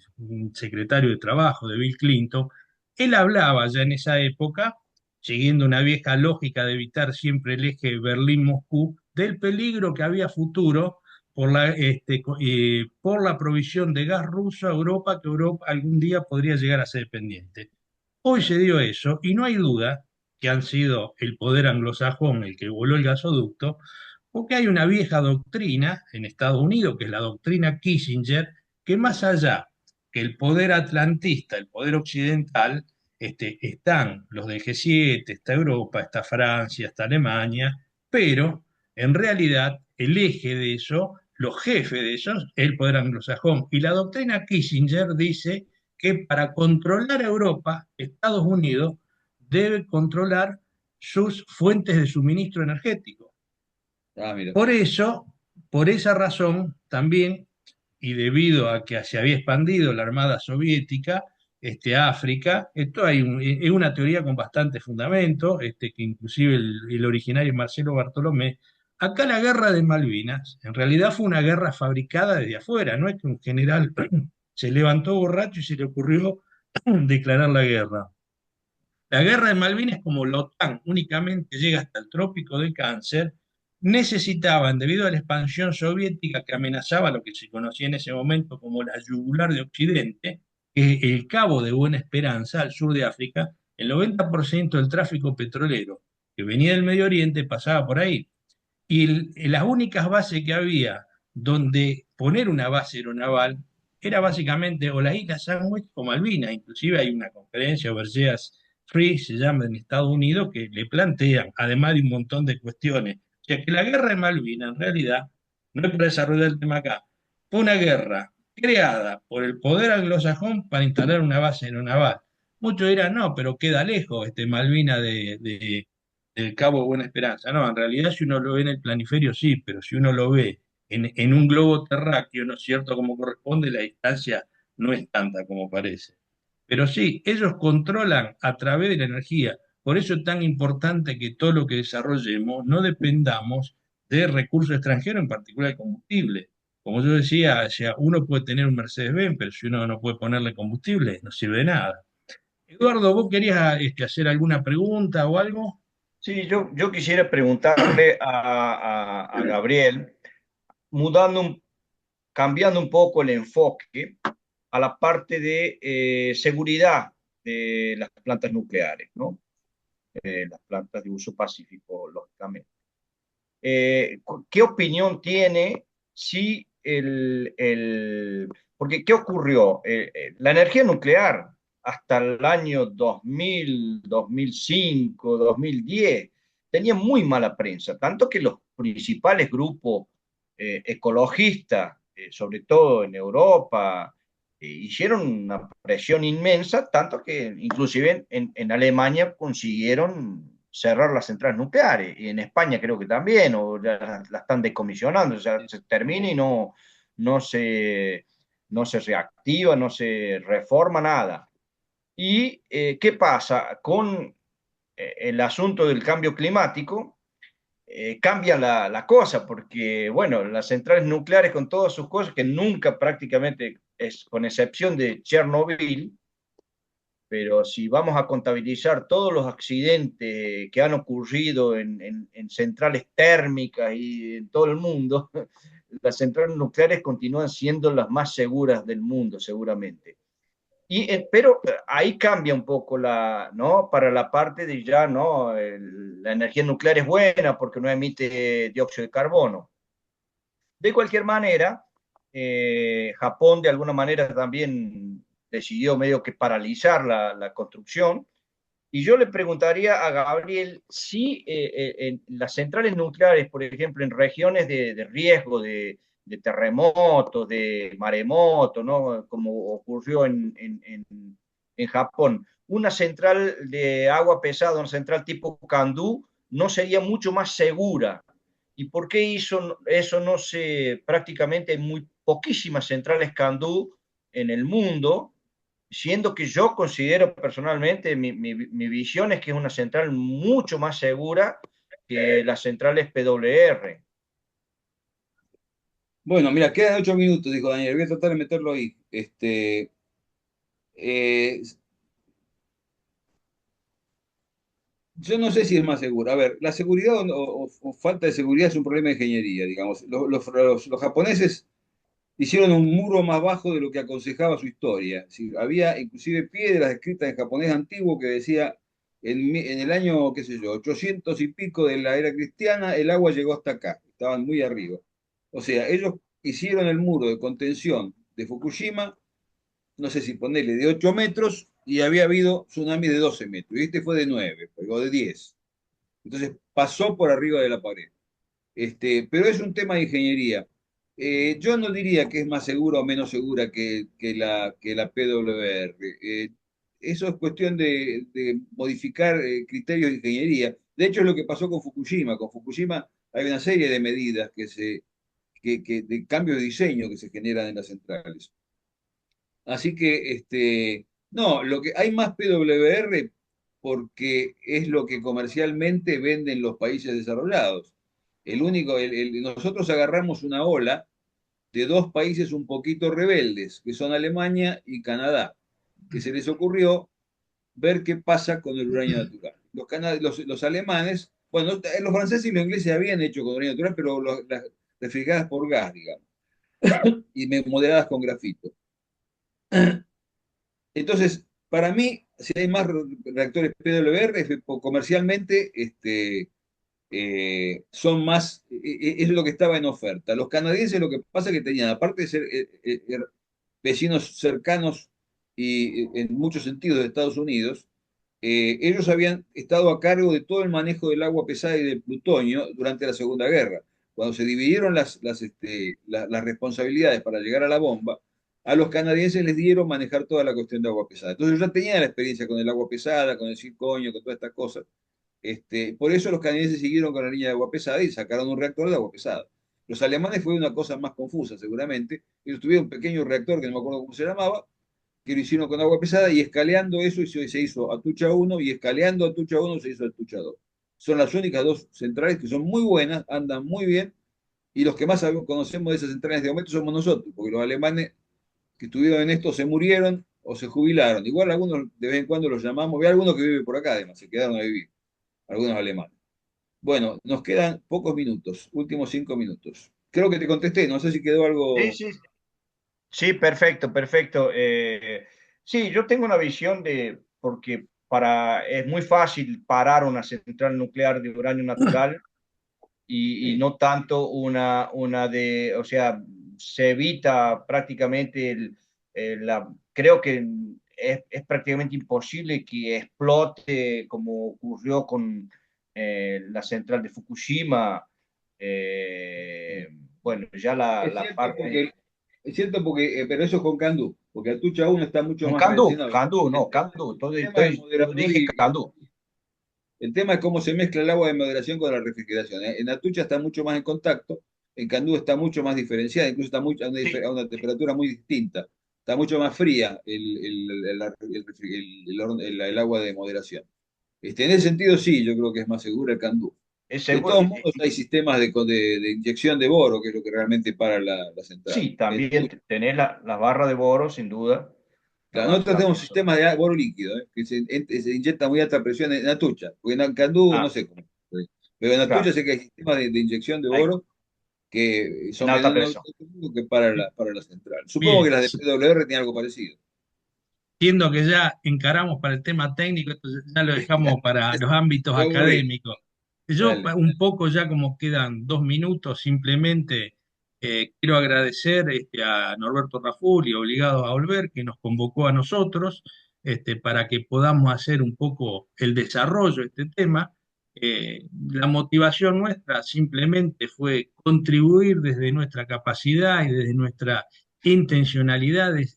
secretario de Trabajo de Bill Clinton. Él hablaba ya en esa época, siguiendo una vieja lógica de evitar siempre el eje Berlín-Moscú, del peligro que había futuro por la provisión de gas ruso a Europa, que Europa algún día podría llegar a ser dependiente. Hoy se dio eso y no hay duda que han sido el poder anglosajón el que voló el gasoducto, porque hay una vieja doctrina en Estados Unidos, que es la doctrina Kissinger, que más allá que el poder atlantista, el poder occidental, están los del G7, está Europa, está Francia, está Alemania, pero en realidad el eje de eso, los jefes de esos, es el poder anglosajón. Y la doctrina Kissinger dice que para controlar a Europa, Estados Unidos debe controlar sus fuentes de suministro energético. Ah, mira. Por eso, por esa razón, también, y debido a que se había expandido la Armada Soviética, a África, esto es una teoría con bastante fundamento, que inclusive el originario es Marcelo Bartolomé. Acá la guerra de Malvinas, en realidad fue una guerra fabricada desde afuera, no es que un general se levantó borracho y se le ocurrió declarar la guerra. La guerra de Malvinas, como la OTAN únicamente llega hasta el trópico de Cáncer, necesitaban, debido a la expansión soviética que amenazaba lo que se conocía en ese momento como la yugular de Occidente, que es el Cabo de Buena Esperanza, al sur de África, el 90% del tráfico petrolero que venía del Medio Oriente pasaba por ahí. Y las únicas bases que había donde poner una base aeronaval era básicamente o las Islas Sandwich o Malvinas. Inclusive hay una conferencia, Overseas Free, se llama en Estados Unidos, que le plantean, además de un montón de cuestiones. O sea que la guerra de Malvinas, en realidad, no es para desarrollar el tema acá, fue una guerra creada por el poder anglosajón para instalar una base aeronaval. Muchos dirán, no, pero queda lejos Malvinas del Cabo de Buena Esperanza. No, en realidad si uno lo ve en el planiferio sí, pero si uno lo ve en un globo terráqueo, ¿no es cierto? Como corresponde, la distancia no es tanta como parece. Pero sí, ellos controlan a través de la energía. Por eso es tan importante que todo lo que desarrollemos no dependamos de recursos extranjeros, en particular de combustible. Como yo decía, o sea, uno puede tener un Mercedes-Benz, pero si uno no puede ponerle combustible, no sirve de nada. Eduardo, ¿vos querías hacer alguna pregunta o algo? Sí, yo quisiera preguntarle a Gabriel, cambiando un poco el enfoque a la parte de seguridad de las plantas nucleares, ¿no? Las plantas de uso pacífico, lógicamente. ¿Qué opinión tiene si porque ¿qué ocurrió? La energía nuclear hasta el año 2000, 2005, 2010 tenía muy mala prensa, tanto que los principales grupos ecologistas, sobre todo en Europa, hicieron una presión inmensa, tanto que inclusive en Alemania consiguieron cerrar las centrales nucleares, y en España creo que también, o ya la están decomisionando, o sea, se termina y no no se reactiva, no se reforma nada. ¿Y qué pasa? Con el asunto del cambio climático, cambia la cosa, porque, bueno, las centrales nucleares con todas sus cosas, que nunca prácticamente, es con excepción de Chernobyl, pero si vamos a contabilizar todos los accidentes que han ocurrido en centrales térmicas y en todo el mundo, las centrales nucleares continúan siendo las más seguras del mundo, seguramente. Pero ahí cambia un poco ¿no? Para la parte de ya, ¿no? La energía nuclear es buena porque no emite dióxido de carbono. De cualquier manera, Japón de alguna manera también decidió medio que paralizar la construcción. Y yo le preguntaría a Gabriel si en las centrales nucleares, por ejemplo, en regiones de riesgo de terremotos, de maremotos, ¿no? Como ocurrió en Japón, una central de agua pesada, una central tipo Kandú, no sería mucho más segura ¿Y por qué hizo eso? No sé, prácticamente hay muy poquísimas centrales CANDU en el mundo, siendo que yo considero personalmente, mi visión es que es una central mucho más segura que las centrales PWR. Bueno, mira, quedan 8 minutos, dijo Daniel. Voy a tratar de meterlo ahí. Eh, yo no sé si es más seguro. A ver, la seguridad o falta de seguridad es un problema de ingeniería, digamos. Los japoneses hicieron un muro más bajo de lo que aconsejaba su historia. Sí, había inclusive piedras escritas en japonés antiguo que decía, en el año, qué sé yo, 800 y pico de la era cristiana, el agua llegó hasta acá, estaban muy arriba. O sea, ellos hicieron el muro de contención de Fukushima, no sé si ponerle de 8 metros, y había habido tsunami de 12 metros, y este fue de 9 o de 10. Entonces pasó por arriba de la pared. Pero es un tema de ingeniería. Yo no diría que es más segura o menos segura que la PWR. Eso es cuestión de modificar criterios de ingeniería. De hecho, es lo que pasó con Fukushima. Con Fukushima hay una serie de medidas de cambios de diseño que se generan en las centrales. Así que, no, lo que hay más PWR porque es lo que comercialmente venden los países desarrollados. Nosotros agarramos una ola de dos países un poquito rebeldes, que son Alemania y Canadá, que se les ocurrió ver qué pasa con el uranio natural. Los alemanes, bueno, los franceses y los ingleses habían hecho con uranio natural, pero las refrigeradas por gas, digamos, y moderadas con grafito. Entonces, para mí, si hay más reactores PWR, comercialmente son más, es lo que estaba en oferta. Los canadienses lo que pasa es que tenían, aparte de ser vecinos cercanos y en muchos sentidos de Estados Unidos, ellos habían estado a cargo de todo el manejo del agua pesada y del plutonio durante la Segunda Guerra. Cuando se dividieron las responsabilidades para llegar a la bomba, a los canadienses les dieron manejar toda la cuestión de agua pesada. Entonces yo ya tenía la experiencia con el agua pesada, con el circonio, con todas estas cosas. Por eso los canadienses siguieron con la línea de agua pesada y sacaron un reactor de agua pesada. Los alemanes fue una cosa más confusa, seguramente. Ellos tuvieron un pequeño reactor que no me acuerdo cómo se llamaba, que lo hicieron con agua pesada y escaleando eso se hizo Atucha 1 y escaleando Atucha 1 se hizo Atucha 2. Son las únicas dos centrales que son muy buenas, andan muy bien y los que más conocemos de esas centrales de momento somos nosotros, porque los alemanes que estuvieron en esto se murieron o se jubilaron. Igual algunos de vez en cuando los llamamos, ve algunos que viven por acá además, se quedaron a vivir, algunos alemanes. Bueno, nos quedan pocos minutos, últimos 5 minutos. Creo que te contesté, no sé si quedó Sí, algo. sí, sí, perfecto, perfecto. Sí, yo tengo una visión porque es muy fácil parar una central nuclear de uranio natural y Sí, no tanto o sea, se evita prácticamente creo que es prácticamente imposible que explote como ocurrió con la central de Fukushima. Eh, bueno, ya es la cierto parte... porque, pero eso es con Candú, porque Atucha 1 está mucho Un más Candú, relacionado. Candú, no, El tema, Candú, el tema del yo moderador dije y Candú. el tema es cómo se mezcla el agua de moderación con la refrigeración. En Atucha está mucho más en contacto, en Candú está mucho más diferenciada, incluso está Sí, a una temperatura muy distinta. Está mucho más fría el agua de moderación. En ese sentido, sí, yo creo que es más segura el Candú. es De seguro. todos modos, hay sistemas de inyección de boro, que es lo que realmente para la central. Sí, también tenés la barra de boro, sin duda. Claro, nosotros tenemos sistemas de boro líquido, que se inyecta a muy alta presión en Atucha, porque en Candú no Ah, sé cómo. Pero en Atucha claro, sé que hay sistemas de inyección de hay, boro que en son alta menos presión. que para la central. Supongo que Bien, las de PWR tienen algo parecido. siendo que ya encaramos para el tema técnico, entonces ya lo dejamos para los ámbitos Me aburrí. académicos. Yo Dale. un poco ya como quedan 2 minutos, simplemente quiero agradecer a Norberto Rafuli, obligado a volver, que nos convocó a nosotros para que podamos hacer un poco el desarrollo de este tema. La motivación nuestra simplemente fue contribuir desde nuestra capacidad y desde nuestra intencionalidad de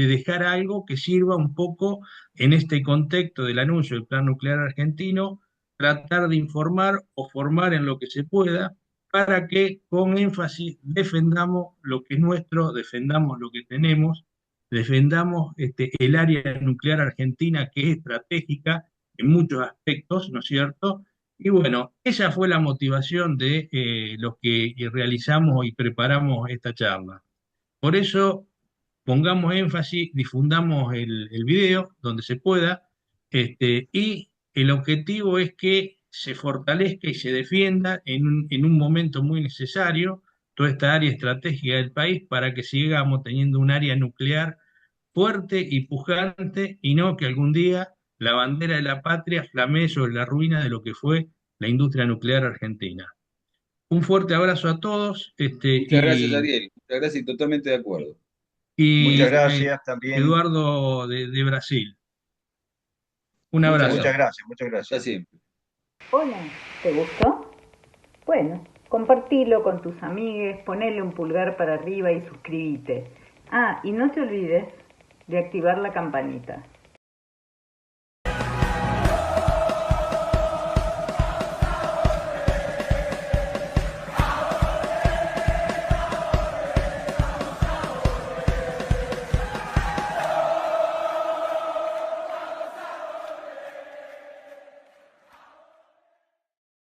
dejar algo que sirva un poco en este contexto del anuncio del Plan Nuclear Argentino, tratar de informar o formar en lo que se pueda para que con énfasis defendamos lo que es nuestro, defendamos lo que tenemos, defendamos el área nuclear argentina, que es estratégica en muchos aspectos, ¿no es cierto? Y bueno, esa fue la motivación de los que realizamos y preparamos esta charla. Por eso, pongamos énfasis, difundamos el video donde se pueda, y el objetivo es que se fortalezca y se defienda en un momento muy necesario toda esta área estratégica del país para que sigamos teniendo un área nuclear fuerte y pujante y no que algún día la bandera de la patria flamee sobre la ruina de lo que fue la industria nuclear argentina. Un fuerte abrazo a todos, Muchas gracias, Ariel. Muchas gracias y totalmente de acuerdo. Muchas y gracias también. Eduardo de Brasil. Un Muchas abrazo. Muchas gracias. gracias, muchas Hasta gracias. siempre. Hola, ¿te gustó? Bueno, compartilo con tus amigues, ponele un pulgar para arriba y suscríbete. Ah, y no te olvides de activar la campanita.